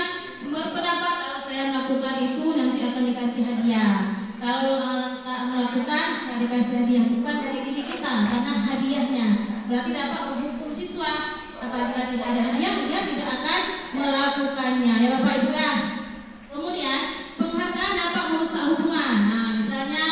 berpendapat kalau saya melakukan itu nanti akan dikasih hadiah. Kalau tak melakukan tidak dikasih hadiah, bukan dari diri kita karena hadiahnya. Berarti dapat menghukum siswa. Apabila tidak ada hadiah, dia tidak akan melakukannya. Ya Bapak Ibu ya. Kemudian penghargaan dapat merusak hubungan. Nah, misalnya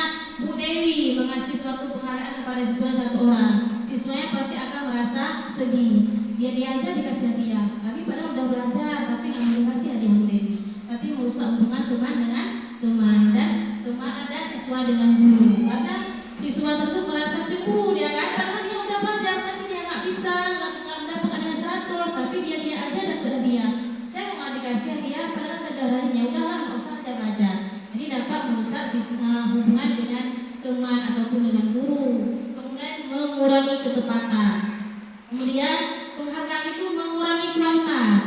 Bu Dewi mengasih suatu penghargaan kepada siswa satu orang, siswanya pasti akan merasa sedih. Dia aja dikasih hadiah, tapi padahal udah belajar, tapi nggak mau dikasih hadiah Bu Dewi. Tapi merusak hubungan teman dengan teman dan teman ada siswa dengan guru. Karena siswa tentu merasa cemburu dia kan, karena dia udah belajar tapi dia nggak bisa, nggak mendapatkan hadiah 100, tapi dia aja dapat hadiah. Saya mau nggak dikasih hadiah, padahal saudaranya udahlah nggak usah aja belajar. Jadi dapat merusak hubungan dengan teman ataupun dengan guru. Kemudian mengurangi ketepatan. Kemudian penghargaan itu mengurangi kualitas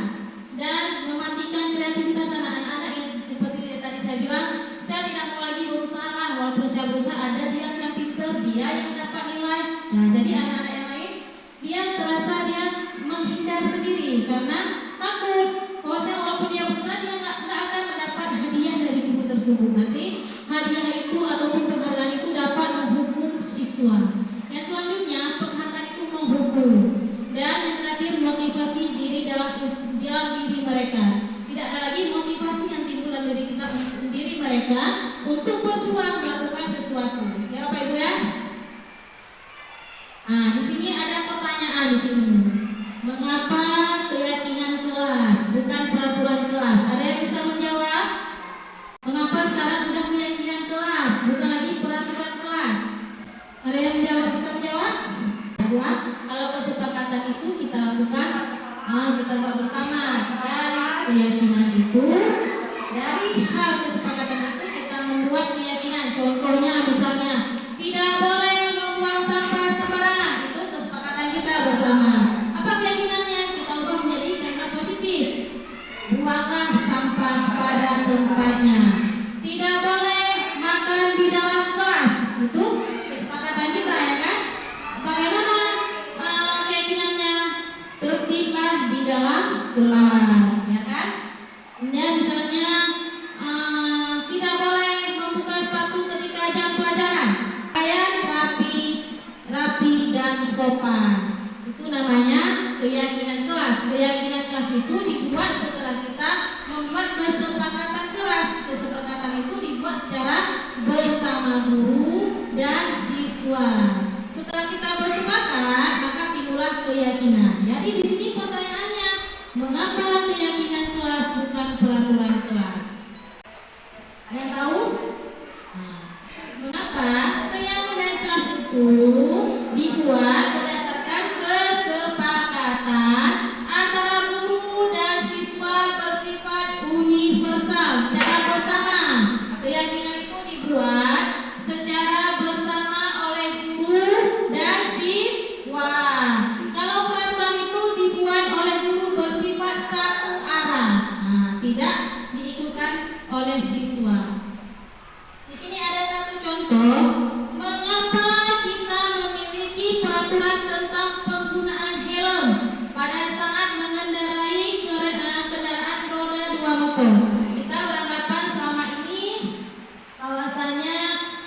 dan mematikan kreativitas anak-anak yang seperti tadi saya bilang. Saya tidak mau lagi berusaha, walaupun saya berusaha ada dia yang pintar, dia yang dapat nilai. Nah, jadi anak-anak yang lain dia terasa dia menghindar sendiri karena takut kalau saya walaupun dia berusaha dia nggak akan mendapat hadiah dari guru tersebut. Nanti hadiah itu ataupun penghargaan itu dapat menghukum siswa. Yang selanjutnya penghargaan itu menghukum. Dan yang terakhir motivasi diri dalam diri mereka. Tidak ada lagi motivasi yang timbul dalam diri mereka untuk berjuang melakukan sesuatu. Ya Bapak Ibu ya. Nah, di sini ada pertanyaan di sini. Mengapa keyakinan kelas bukan peraturan kelas? Ada yang bisa menjawab? Mengapa sekarang sudah keyakinan kelas bukan lagi peraturan kelas? Ada yang bisa menjawab? Ya, kalau kesepakatan itu kita lakukan, kita buat bersama. Dari keyakinan itu, dari hal kesepakatan itu kita membuat keyakinan. Contohnya misalnya tidak boleh membuang sampah sembarangan, itu kesepakatan kita bersama. Apa keyakinannya? Kita ubah menjadi kalimat positif. Buanglah sampah pada tempatnya. Tidak boleh makan di dalam kelas, itu kesepakatan kita ya kan? Bagaimana keyakinannya? Tertiblah di dalam kelas, ya kan? Kemudian misalnya tidak boleh membuka sepatu ketika jam pelajaran. Pakaian rapi dan sopan. Itu namanya keyakinan kelas. Keyakinan kelas itu dibuat setelah kita membuat kesepakatan kelas. Kesepakatan itu dibuat secara bersama guru dan siswa. Setelah kita bersepakat, maka timbullah keyakinan. Jadi di sini pertanyaannya, mengapa keyakinan kelas bukan peraturan kelas? Ada yang tahu? Nah, mengapa keyakinan kelas itu dibuat berdasarkan kesepakatan antara guru dan siswa bersifat universal secara bersama. Keyakinan itu dibuat secara bersama oleh guru dan siswa. Kalau peraturan itu dibuat oleh guru bersifat satu arah, tidak diikutkan oleh siswa. Di sini ada satu contoh. Mengapa kita memiliki peraturan tentang penggunaan helm pada saat mengendarai kendaraan roda 2 motor? Kita beranggapan selama ini bahwasanya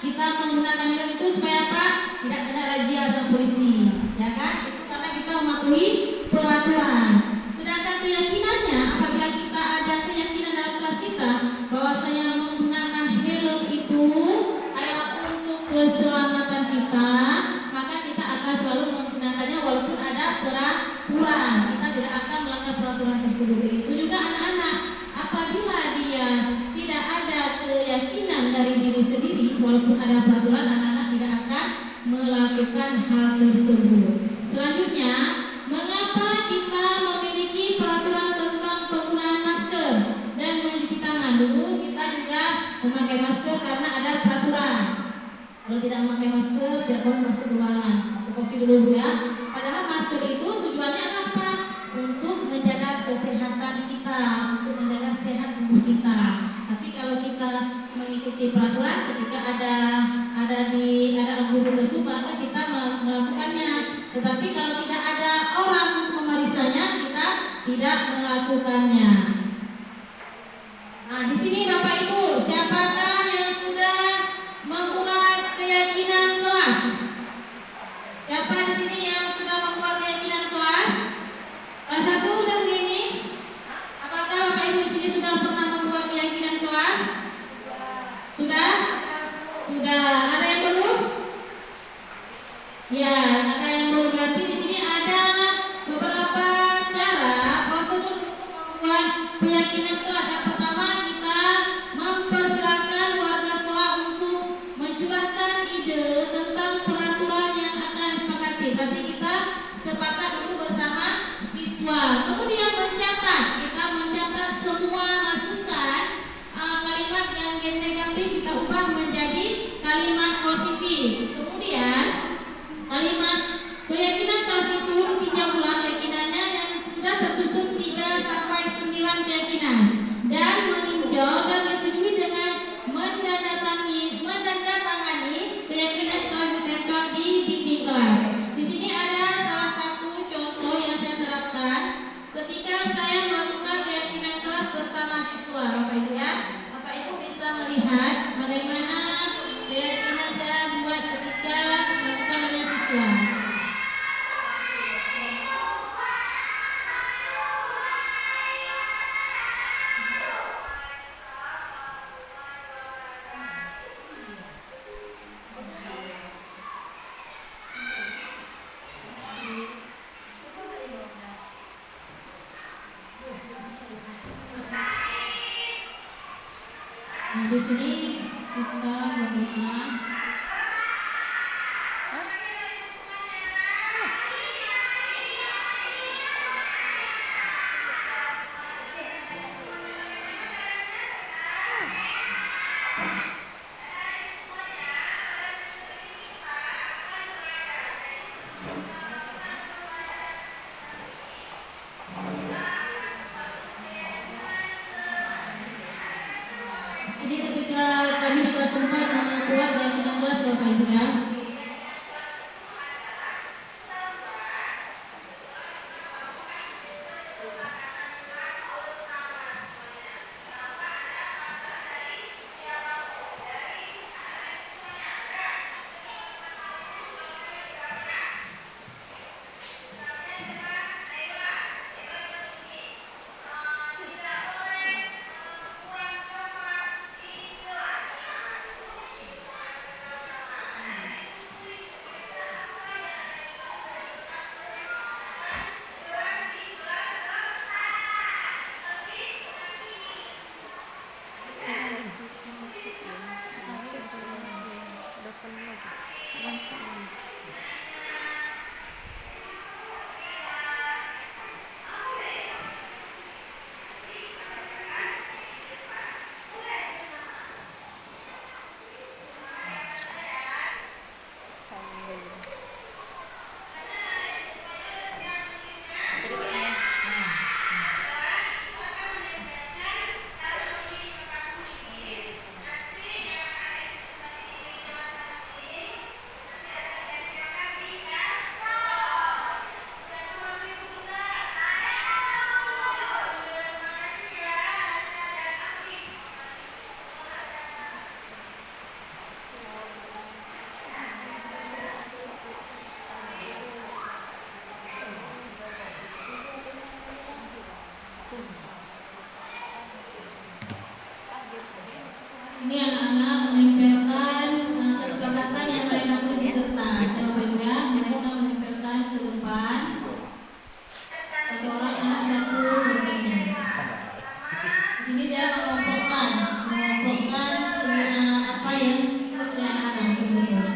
kita menggunakan helm itu supaya apa? Tidak ada razia sama polisi, ya kan? Itu karena kita mematuhi peraturan. Sedangkan keyakinannya, apabila kita ada keyakinan dalam kelas kita bahwasanya menggunakan helm itu adalah untuk keselamatan kita, maka kita akan selalu menggunakannya walaupun ada peraturan. Kita tidak akan melanggar peraturan tersebut. Itu juga anak-anak, apabila dia tidak ada keyakinan dari diri sendiri, walaupun ada peraturan, anak-anak tidak akan melakukan hal tersebut. Selanjutnya, mengapa kita memiliki peraturan tentang penggunaan masker dan mencuci tangan? Dulu kita juga memakai masker karena ada peraturan. Kalau tidak memakai masker, tidak boleh masuk ruangan. Aku copy dulu ya. Padahal masker itu tujuannya apa? Untuk menjaga kesehatan kita, untuk menjaga sehat tubuh kita. Tapi kalau kita mengikuti peraturan, ketika ada guru tersebut, maka kita melakukannya. Tetapi kalau tidak ada orang untuk memeriksanya, kita tidak melakukannya. Nah, di sini Bapak Ibu, siapakah yang sudah membuat keyakinan kelas? Siapa di sini yang sudah membuat keyakinan kelas? Kelas 1 udah begini? Apakah Bapak Ibu di sini sudah pernah membuat keyakinan kelas? Sudah? Sudah. Ada yang belum? Ya, ada yang belum. Berarti di sini ada beberapa cara prosedur untuk membuat keyakinan kelas. Yang pertama, kita mempersilakan warga sekolah untuk mencurahkan ide tentang peraturan yang akan disepakati. Pasti kita sepakat dulu bersama siswa. Kemudian kita mencatat semua masukan, kalimat yang negatif kita ubah menjadi kalimat positif. Kemudian kalimat keyakinan kelas itu tinjau ulang keyakinannya yang sudah tersusun 3 sampai 9 keyakinan dan meninjau dan menyetujui dengan menandatangani keyakinan telah ditempel di dinding kelas. Di sini ada salah satu contoh yang saya terapkan ketika saya melakukan keyakinan kelas bersama siswa. Bapak Ibu ya, Bapak Ibu bisa melihat bagaimana keyakinan saya buat ketika melakukan dengan siswa. Nah, di sini kita berdoa. Jadi ketika kami di kelas 4 membuat keyakinan kelas Bapak Ibu ya. Ini anak-anak menempelkan kesepakatan yang mereka tulis di kertas. Bapak Ibu ya, mereka menempelkan ke depan. Satu orang anak satu di sini. Di sini dia mengelompokkan apa yang sudah anak-anak tersebut.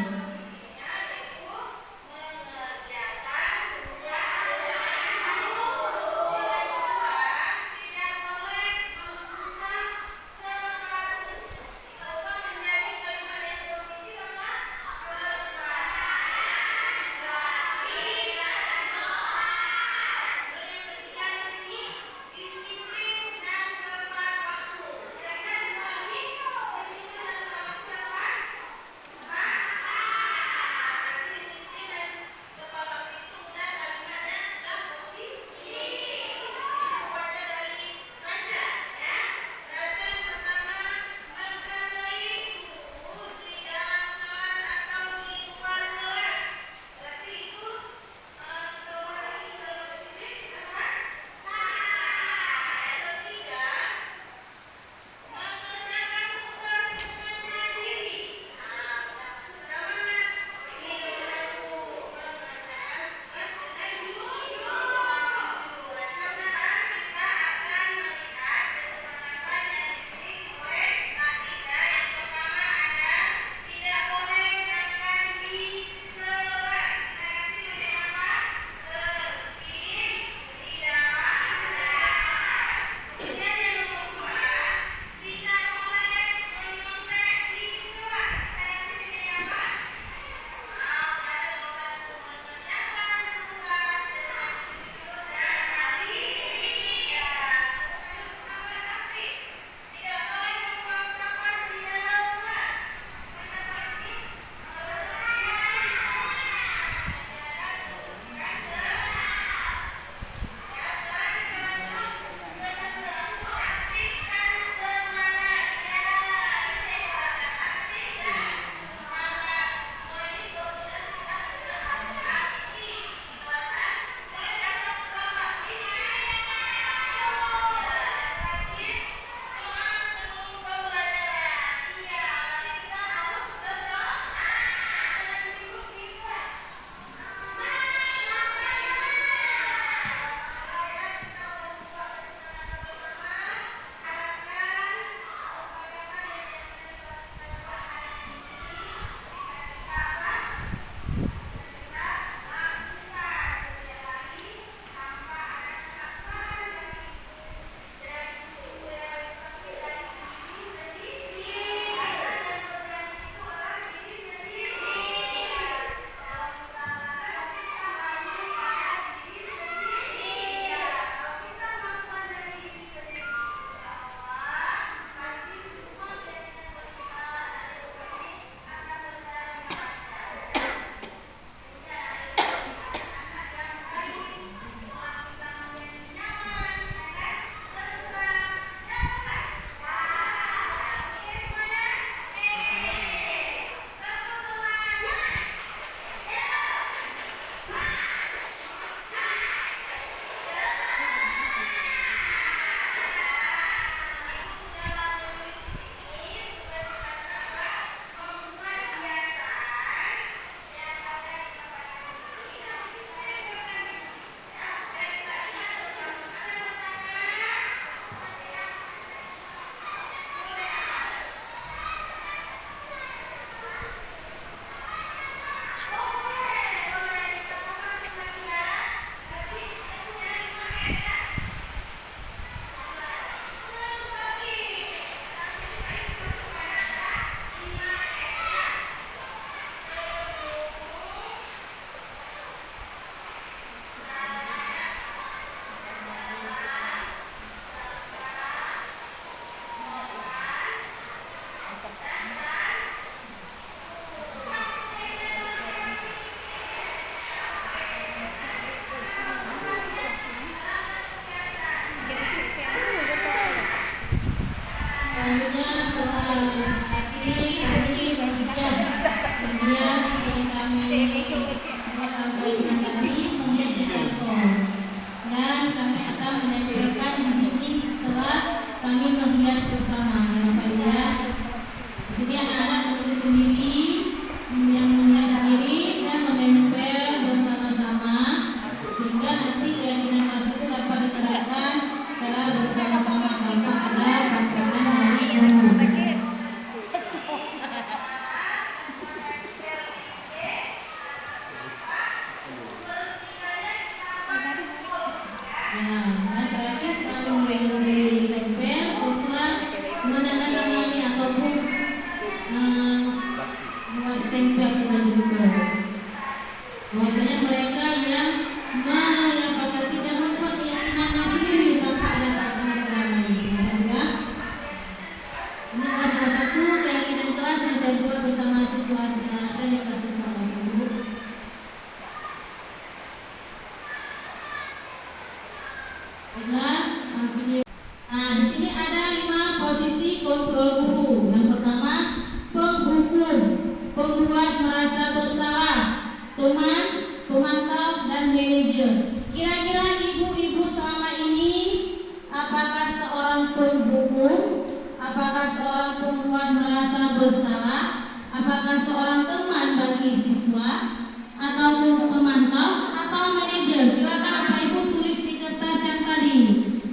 bersalah? Apakah seorang teman bagi siswa atau pemantau atau manajer? Silakan Bapak Ibu tulis di kertas yang tadi.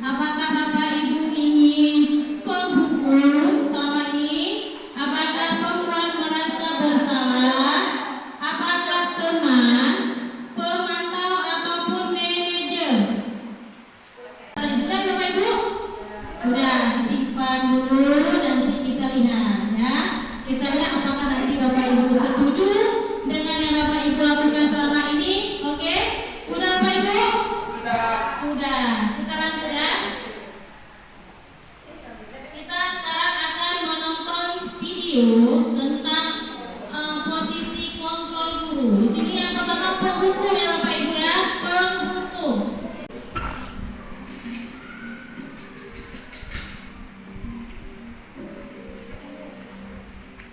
Apakah Bapak Ibu ingin penghukum selama ini? Apakah pembuat merasa bersalah? Apakah teman, pemantau ataupun manajer? Sudah Bapak Ibu? Sudah disimpan dulu, nanti kita lihat ya. Kita lihat apakah nanti Bapak Ibu setuju dengan yang Bapak Ibu lakukan selama ini. Oke? Sudah Bapak Ibu? Sudah. Kita lanjut ya. Kita sekarang akan menonton video tentang posisi kontrol guru. Di sini yang pertama penghukum ya Bapak Ibu ya, penghukum.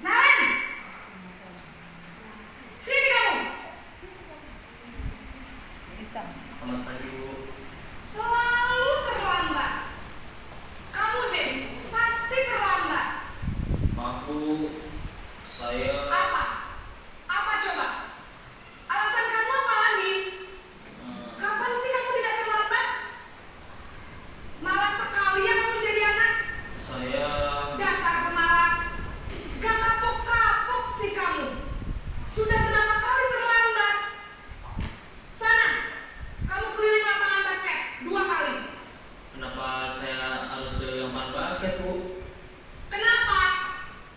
Naren, sini kamu. Selamat pagi, Bu. Selalu terlambat. Kamu deh, pasti terlambat. Maaf, Bu. Saya Apa? Apa coba? Alasan kamu apa lagi? Kapan sih kamu tidak terlambat? Malas sekali ya kamu jadi anak. saya Dasar pemalas. Gak kapok-kapok sih kamu. Sudah berapa kali terlambat? Sana, kamu keliling lapangan basket 2 kali. kenapa saya harus ke lapangan basket, Bu? Kenapa?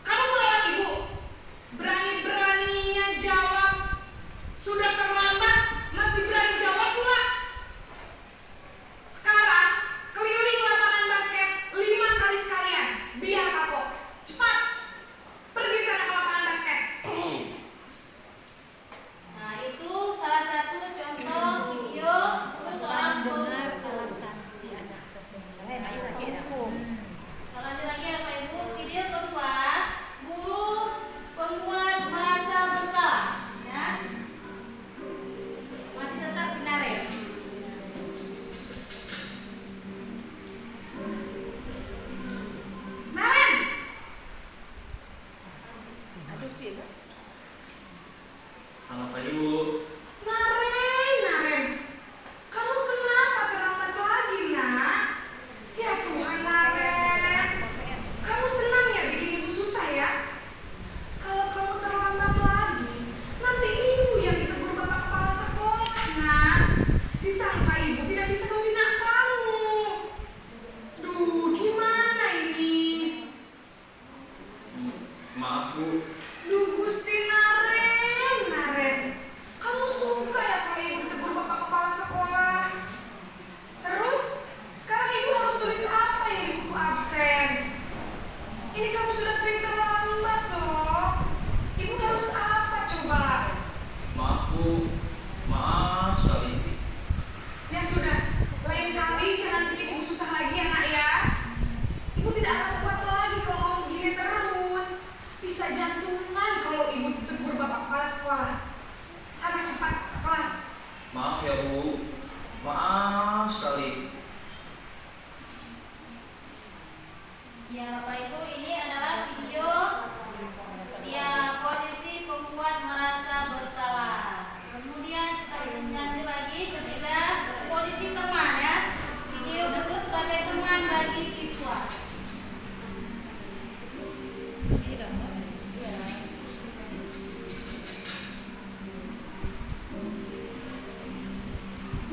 Kamu melawan ibu. Berani-beraninya jawab. Sudah terlambat, masih berani jawab pula. Sekarang, keliling lapangan basket 5 kali sekalian. Biar kapok. Cepat. Pergi sana ke lapangan basket. Nah, itu salah satu contoh video seorang guru. Lanjut lagi ya Pak Ibu. Video kedua, guru pembuat merasa bersalah. Ya. Masih tetap sinare. Naren, Selamat pagi, Bu. Naren. Kamu kenapa terlambat lagi, nak? Ya Tuhan, Naren. Kamu senang ya bikin ibu susah ya? Kalau kamu terlambat lagi, nanti ibu yang ditegur bapak kepala sekolah, nak. Disangka ibu tidak bisa membina kamu. Duh, gimana ini? Maaf, Bu. Duh, Gusti Naren. Kamu suka ya kalau ibu ditegur bapak kepala sekolah? Terus, sekarang ibu harus tulis apa yang di buku absen? Ini kamu sudah sering terlambat loh. Ibu harus apa coba? Maaf, Bu. Maaf sekali. Ya sudah, lain kali jangan bikin ibu susah lagi ya nak ya. Ibu tidak akan kuat lagi kalau kamu begini terus. Bisa jantungan kalau ibu ditegur bapak kepala sekolah. Sana cepat ke kelas. Maaf ya, Bu. Maaf sekali. Ya Bapak Ibu, ini adalah video ya posisi pembuat merasa bersalah. Kemudian kita lanjut lagi ketika posisi teman ya. Video kedua sebagai teman bagi siswa.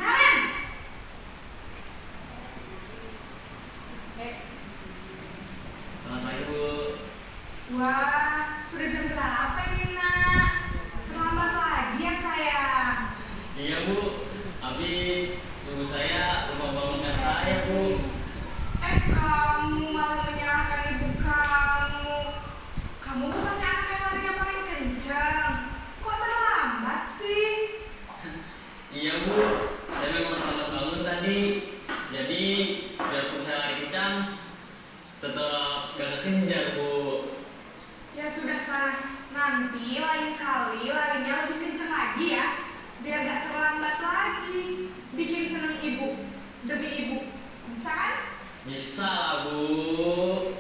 Naren, Selamat pagi, Bu. wah, sudah jam berapa ini nak? Terlambat lagi ya sayang. Iya, Bu. Habis tunggu saya lupa bangunkan saya, Bu. Kamu malah menyalahkan ibu kamu. Kamu bukannya anak yang larinya paling kencang. Kok terlambat sih? Iya, Bu. Saya memang terlambat bangun tadi. Jadi biarpun saya lari kencang, tetap gak kekejar, Bu. Ya sudah sana. Nanti lain kali larinya lebih kencang lagi ya. Biar gak terlambat lagi. Bikin seneng ibu. Demi ibu. Bisa kan? Bisa lah, Bu.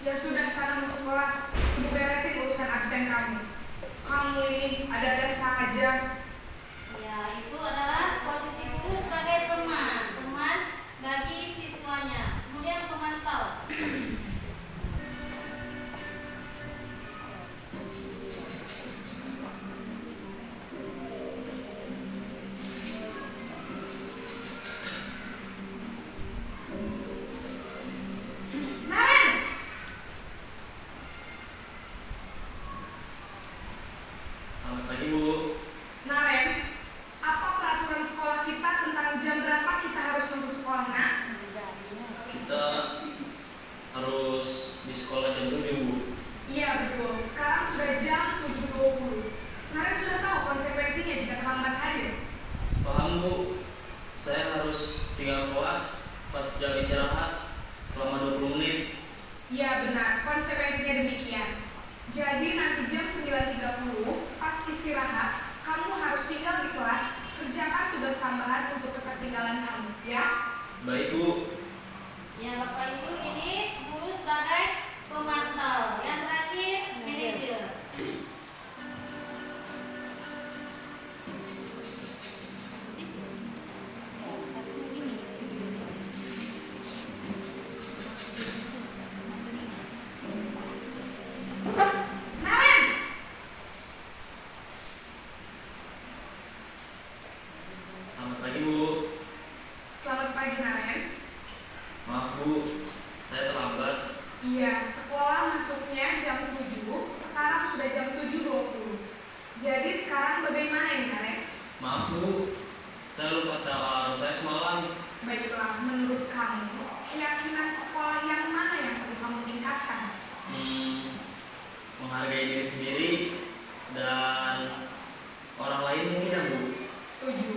Ya sudah sana masuk kelas. Ibu beresin absen kamu. Kamu ini ada-ada saja. Ya, itu adalah posisi guru sebagai teman bagi siswanya, kemudian pemantau. Naren, Selamat pagi Bu. Naren, apa peraturan sekolah kita tentang jam berapa kita harus masuk sekolah, nak? Kita harus di sekolah jam 7 Bu. Iya betul, sekarang sudah jam 7.20. Naren sudah tahu konsekuensinya jika terlambat hadir. Paham Bu. Saya harus tinggal kelas pas jam istirahat selama 20 menit. Iya benar, konsekuensinya demikian. Jadi nanti jam 9.30 pas istirahat, kamu harus tinggal di kelas, kerjakan tugas tambahan untuk ketertinggalan kamu, ya? Baik Bu. Ya, Bapak Ibu, ini guru sebagai pemantau. Yang terakhir, manajer. Naren, Selamat pagi Bu. selamat pagi Naren. Maaf Bu, saya terlambat. Iya, sekolah masuknya jam 7, sekarang sudah jam 7.20. Jadi sekarang bagaimana ini Naren? Maaf Bu, saya lupa setel alarm saya semalam. Baiklah, menurut kamu, keyakinan sekolah yang mana yang perlu kamu tingkatkan? Menghargai diri sendiri dan orang lain mungkin ya Bu. Setuju.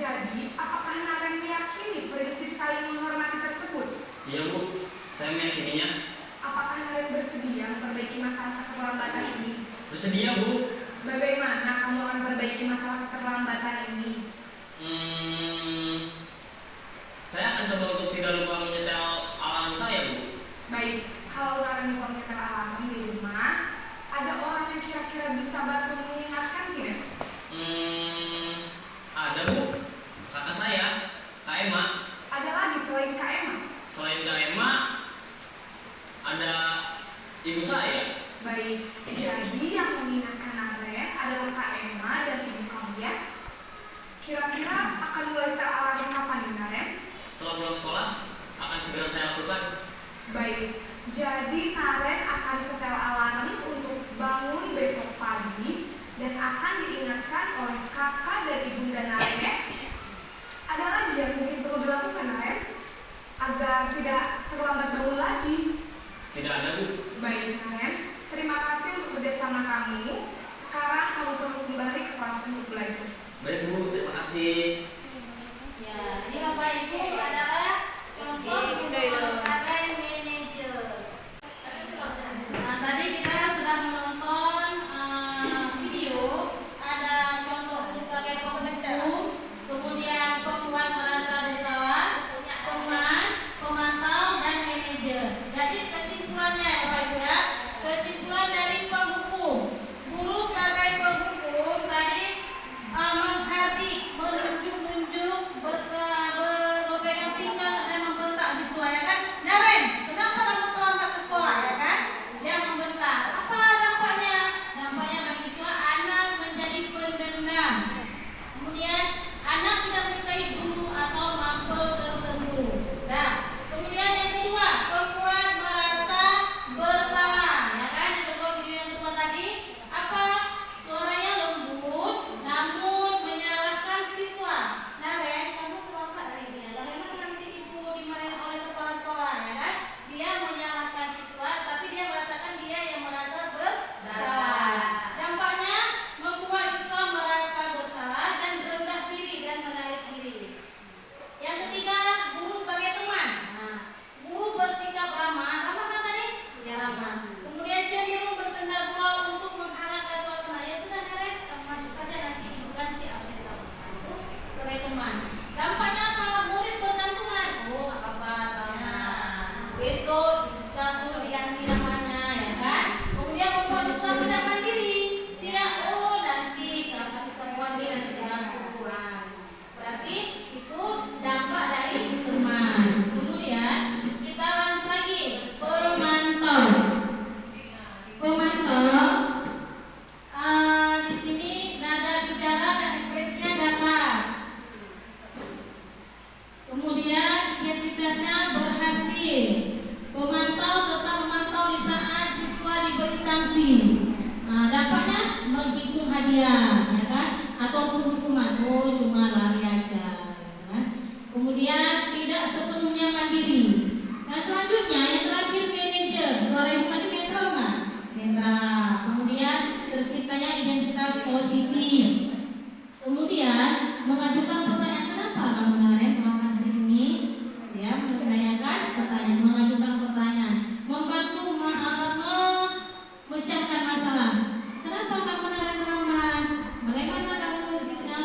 Jadi, apakah Naren meyakini prinsip saling menghormati tersebut? Iya Bu, saya meyakininya. Apakah Naren bersedia memperbaiki masalah keterlambatan ini? Bersedia Bu. Bagaimana kamu akan memperbaiki masalah keterlambatan ini? Saya akan coba untuk tidak lupa menyetel alarm saya Bu. Baik, kalau Naren lupa menyetel alarm di rumah, ada orang yang kira-kira bisa bantu mengingatkan tidak? Ada Bu, kakak saya, Kak Emma. Ada lagi selain Kak Emma? Selain Kak Emma, ada ibu saya. Baik, jadi yang mengingatkan Naren adalah Kak Emma dan ibu kamu ya? Kira-kira akan mulai setel alarm kapan nih Naren? Setelah pulang sekolah, akan segera saya lakukan. Baik, jadi Naren akan setel alarm untuk bangun besok pagi dan akan diingatkan oleh kakak dan ibunda Naren ya? Ada lagi yang mungkin perlu dilakukan Naren? Agar tidak terlambat bangun lagi. Tidak ada Bu. Baik Naren, terima kasih untuk kerjasama kamu. Sekarang kamu perlu kembali ke kelas untuk belajar. Baik Bu, terima kasih. Ya, ini Bapak Ibu adalah contoh guru sebagai manajer. Nah, tadi kita sudah menonton video, ada contoh guru sebagai pembentuk, kemudian pembuat merasa bersalah, teman, pemantau, dan manajer. Jadi kesimpulannya Bapak Ibu ya, kesimpulan dari penghukum. Guru sebagai penghukum tadi menghardik, menunjuk-nunjuk, berpegang kuliah, ya kan? Atau hukuman, oh cuma lari aja, ya kan? Kemudian tidak sepenuhnya mandiri. Nah selanjutnya yang terakhir manajer, suara ibu tadi netral nggak? Netral. Kemudian terciptanya identitas positif. Kemudian mengajukan pertanyaan, kenapa kamu kemarin melakukan hari ini? Ya, menanyakan pertanyaan, mengajukan pertanyaan, membantu memecahkan masalah. Kenapa kamu terlambat? Bagaimana kamu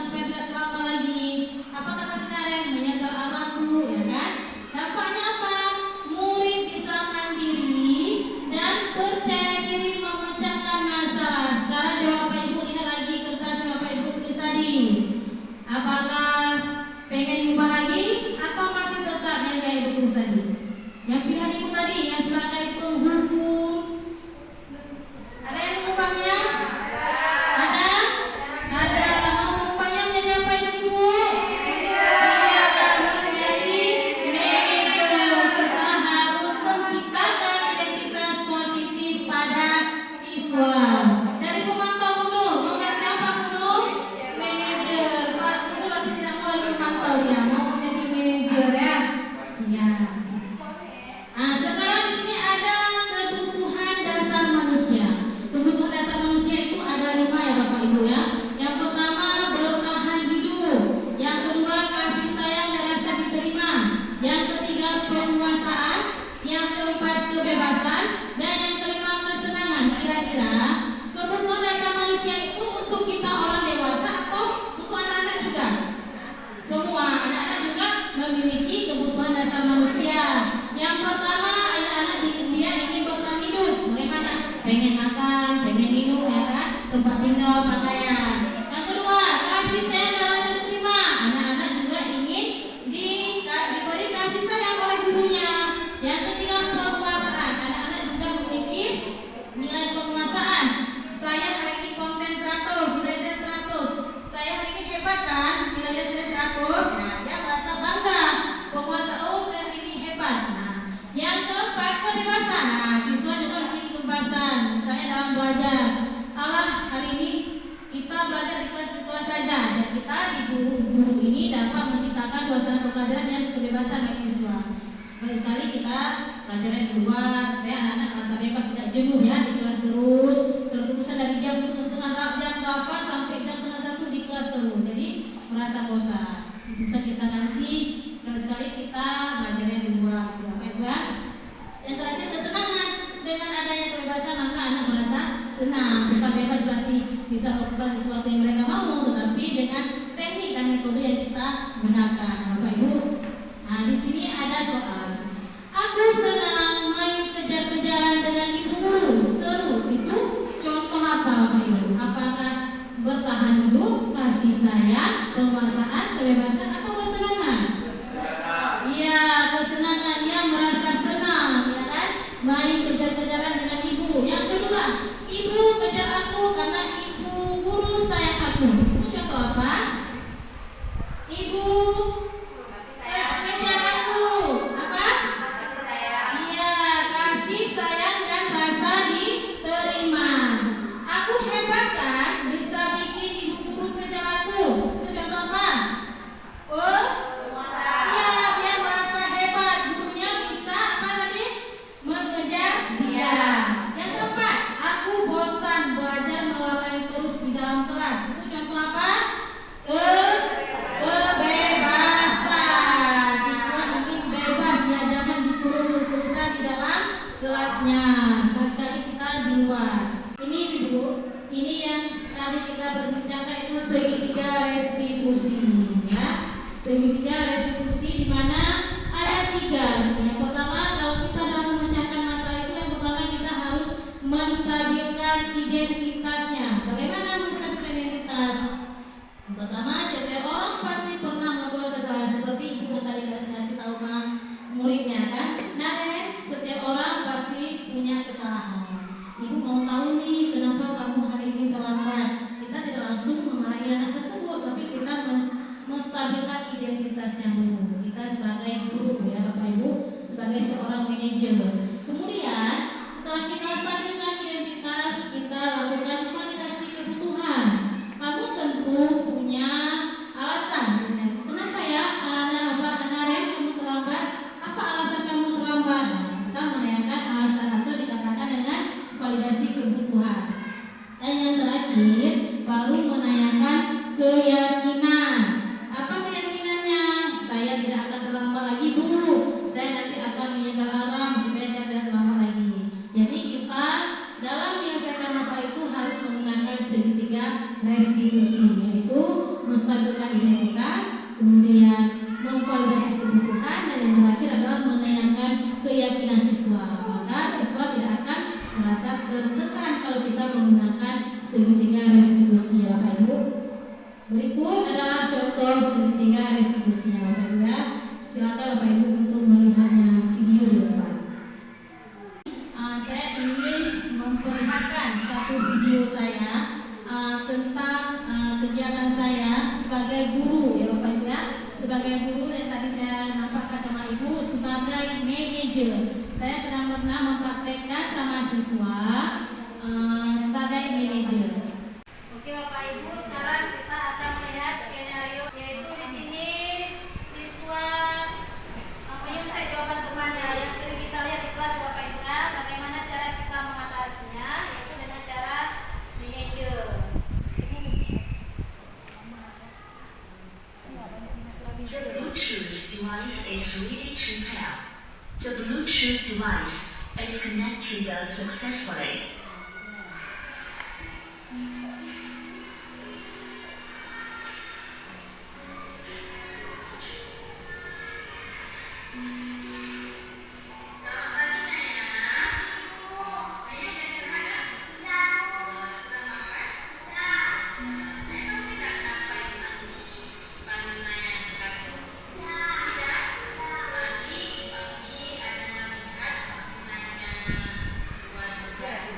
supaya tidak terlambat lagi? Apa kata Sinaren? Menyadar arahku, ya kan? Dampaknya apa? Murid bisa mandiri dan percaya diri memecahkan masalah. Sekarang jawab Bapak Ibu, lihat lagi kertas yang Bapak Ibu tulis tadi. Apakah pengen diubah lagi atau masih tetap yang kayak Ibu tulis tadi? Yang pilihan Ibu tadi yang sebagai penghukum, ada yang mengubahnya? Ada? Ada. Mau mengubahnya menjadi apa Ibu? Iya, menjadi manajer. Kita harus menciptakan identitas positif pada siswa. Dari pemantau dulu, mengerti apa dulu? Manajer. Pak dulu lagi tidak mau lagi memantau dia, mau menjadi manajer ya. Iya. Nah, sekarang di sini ada kebutuhan dasar manusia. Kebutuhan dasar manusia itu ada 5 ya Bapak Ibu ya. Yang pertama bertahan hidup. Yang kedua kasih sayang dan rasa diterima. Yang ketiga penguasaan. Yang keempat kebebasan. Dan yang kelima kesenangan. Kira-kira kebutuhan dasar manusia itu untuk kita orang dewasa atau untuk anak-anak juga? Semua anak-anak juga memiliki kebutuhan dasar manusia. Yang pertama anak-anak dia ingin bertahan hidup. Bagaimana? Pengen makan, pengen minum, ya kan? Tempat tinggal, pakaian. Yang kedua kasih sayang dan rasa diterima. Anak-anak juga ingin diberi kasih sayang oleh gurunya. Yang ketiga penguasaan. Anak-anak juga memiliki nilai penguasaan. Saya hari ini konten 100, nilai saya 100. Saya hari ini hebat kan? Nilai saya 100. Nah, dia merasa bangga. Penguasa, oh saya hari ini hebat. Nah, yang keempat kebebasan. Nah, siswa juga memiliki kebebasan. Misalnya dalam belajar. Allah hari ini kita belajar di kelas saja. Dan kita di guru ini dapat menciptakan suasana pembelajaran yang kebebasan bagi siswa. Sekali-sekali kita pelajaran di luar supaya anak-anak merasa bebas, tidak jenuh ya di kelas terus. Terusan dari jam setengah jam 8 sampai jam setengah 1 di kelas terus. Jadi merasa bosan. Bisa kita nanti sekali-sekali kita belajarnya di luar. Ya. Yang terakhir kesenangan. Dengan adanya kebebasan maka anak merasa senang. Bukan bebas berarti bisa melakukan sesuatu yang mereka mau, tetapi dengan teknik dan metode yang kita gunakan, Bapak Ibu. Nah, di sini ada soal. Aku senang main kejar-kejaran dengan ibu guru. Seru. Itu contoh apa, Bapak Ibu? Apakah bertahan hidup, kasih sayang, penguasaan, kebebasan, atau kesenangan? Iya, kesenangan. Dia merasa senang, ya kan? Main kejar-kejaran dengan ibu. Yang kedua, ibu kejar aku karena ibu guru sayang aku. Itu contoh apa? Ibu kejar aku. Apa? Iya, kasih sayang dan rasa diterima. Aku hebat kan? Bisa bikin ibu guru kejar aku. Itu contoh apa? Oh, iya, dia merasa hebat. Gurunya bisa apa tadi? Mengejar dia. Yang keempat, aku bosan belajar melawai terus di dalam kelas. Itu contoh apa? Kebebasan. Siswa ingin bebas, dia jangan dikurung-kurung di dalam kelasnya. Sekali-sekali kita di luar. Ini Ibu, ini yang tadi kita berbincangkan itu segitiga restitusi, ya. Segitiga restitusi di mana ada 3. Yang pertama, kalau kita dalam memecahkan masalah itu, yang pertama kita harus menstabilkan identitasnya. Bagaimana menstabilkan identitas? Yang pertama, setiap orang pasti pernah melakukan kesalahan seperti ibu tadi kasih tahu muridnya kan. Nah, setiap orang pasti punya kesalahan. Ibu mau tahu nih kenapa kamu hari ini terlambat. Kita tidak langsung memarahi anak tersebut, tapi kita menstabilkan identitasnya. restitusi, yaitu menstabilkan identitas, kemudian memvalidasi kebutuhan, dan yang terakhir adalah menanyakan keyakinan siswa. Maka siswa tidak akan merasa tertekan kalau kita menggunakan segitiga restitusi, ya Bapak Ibu. Berikut adalah contoh segitiga restitusi, ya Bapak Ibu ya. Silakan Bapak Ibu untuk melihatnya video di depan. Saya ingin memperlihatkan satu video saya tentang kegiatan saya sebagai guru, ya Bapak Ibu ya. Sebagai guru yang tadi saya nampakkan sama Ibu sebagai manajer. Saya sedang pernah mempraktekkan sama siswa sebagai manajer. Oke Bapak Ibu, sekarang kita akan melihat skenario, yaitu di sini siswa menyuntik jawaban temannya yang sering kita lihat di kelas, Bapak Ibu ya. Bagaimana cara kita mengatasinya, yaitu dengan cara manajer. The Bluetooth device is ready to pair. The Bluetooth device is connected successfully. Ya,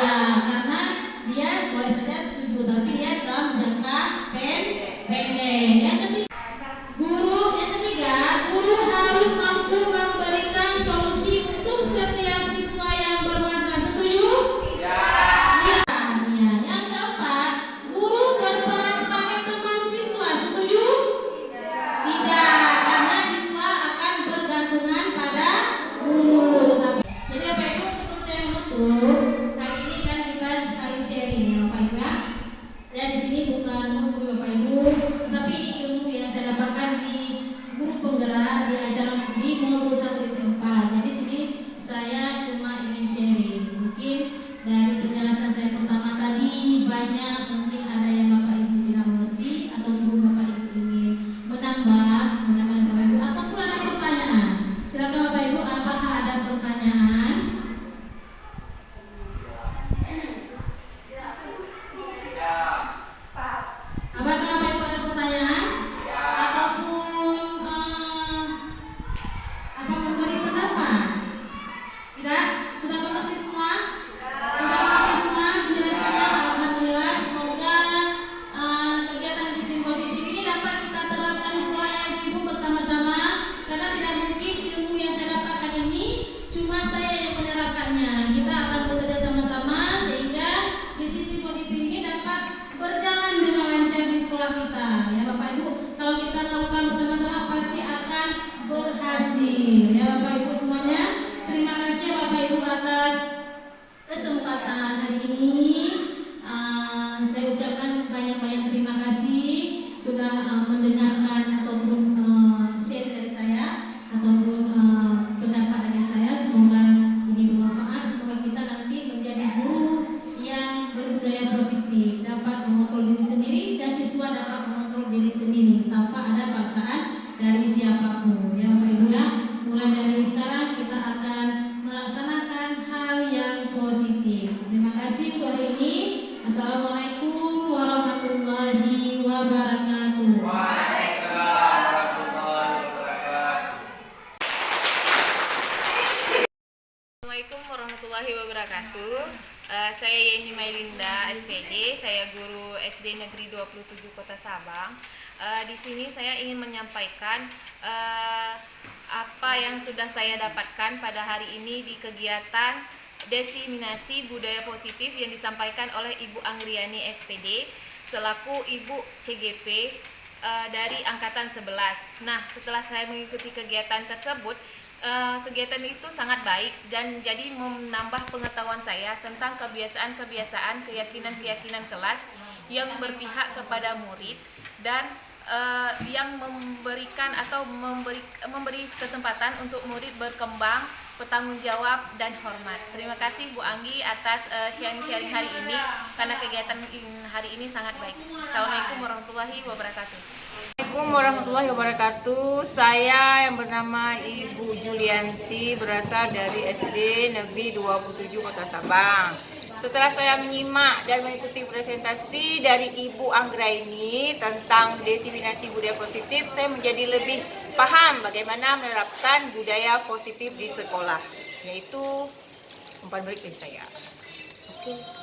Ya, karena dia boleh saja setuju, tapi dia dalam jangka pendek. Yang ketiga, guru harus mampu memberikan solusi untuk setiap siswa yang bermasalah. Setuju? Ya. Yang keempat, guru berperan sebagai teman siswa. Setuju? Tidak, karena siswa akan bergantungan pada guru. Jadi Bapak Ibu, sebelum saya menutup, hari ini kan kita saling sharing ya Bapak Ibu ya. Saya di sini bukan guru Bapak Ibu, tapi ini ilmu yang saya dapatkan di guru penggerak di acara di modul 1.4. Jadi sini saya cuma ingin sharing. Mungkin dari penjelasan saya pertama tadi banyak mungkin ada yang Bapak Ibu tidak mengerti atau guru Bapak Ibu ingin menambah Bapak Ibu ataupun ada pertanyaan. Silakan Bapak Ibu, apakah ada pertanyaan? Apakah Bapak Ibu ada pertanyaan? Ataupun apa memberi pendapat? Tidak? Sudah mengerti semua? Sudah mengerti semua penjelasannya? Alhamdulillah, semoga kegiatan disiplin positif ini dapat kita terapkan di sekolah ya Ibu bersama-sama, karena tidak mungkin ilmu yang saya dapatkan ini cuma saya yang menerapkannya. Kita akan bekerja sama-sama sehingga disiplin positif ini dapat berjalan dengan lancar di sekolah kita ya Bapak Ibu. Kalau kita lakukan bersama-sama pasti akan berhasil ya Bapak Ibu semuanya. Terima kasih ya Bapak Ibu atas kesempatan hari ini. Saya ucapkan banyak-banyak terima kasih sudah mendengarkan ataupun share dari saya ataupun pendapat dari saya. Semoga ini bermanfaat. Semoga kita nanti menjadi guru yang berbudaya positif, dapat mengontrol diri sendiri dan siswa dapat mengontrol diri sendiri tanpa ada paksaan dari siapapun ya Bapak Ibu ya. Mulai dari sekarang kita akan melaksanakan hal yang positif. Terima kasih untuk hari ini. Assalamualaikum warahmatullahi wabarakatuh. Waalaikumsalam warahmatullahi wabarakatuh. Assalamualaikum warahmatullahi wabarakatuh. Saya Yeni Mailinda, SPD. Saya guru SD Negeri 27 Kota Sabang. Di sini saya ingin menyampaikan apa yang sudah saya dapatkan pada hari ini di kegiatan diseminasi budaya positif yang disampaikan oleh Ibu Anggriani SPD selaku Ibu CGP dari Angkatan 11. Nah, setelah saya mengikuti kegiatan tersebut, kegiatan itu sangat baik dan jadi menambah pengetahuan saya tentang kebiasaan-kebiasaan, keyakinan-keyakinan kelas yang berpihak kepada murid dan yang memberikan atau memberi kesempatan untuk murid berkembang, bertanggung jawab dan hormat. Terima kasih Bu Anggi atas sharing-sharing hari ini karena kegiatan hari ini sangat baik. Assalamualaikum warahmatullahi wabarakatuh. Assalamualaikum warahmatullahi wabarakatuh. Saya yang bernama Ibu Julianti berasal dari SD Negeri 27 Kota Sabang. Setelah saya menyimak dan mengikuti presentasi dari Ibu Anggraini tentang diseminasi budaya positif, saya menjadi lebih paham bagaimana menerapkan budaya positif di sekolah, yaitu umpan balik dari saya. Oke.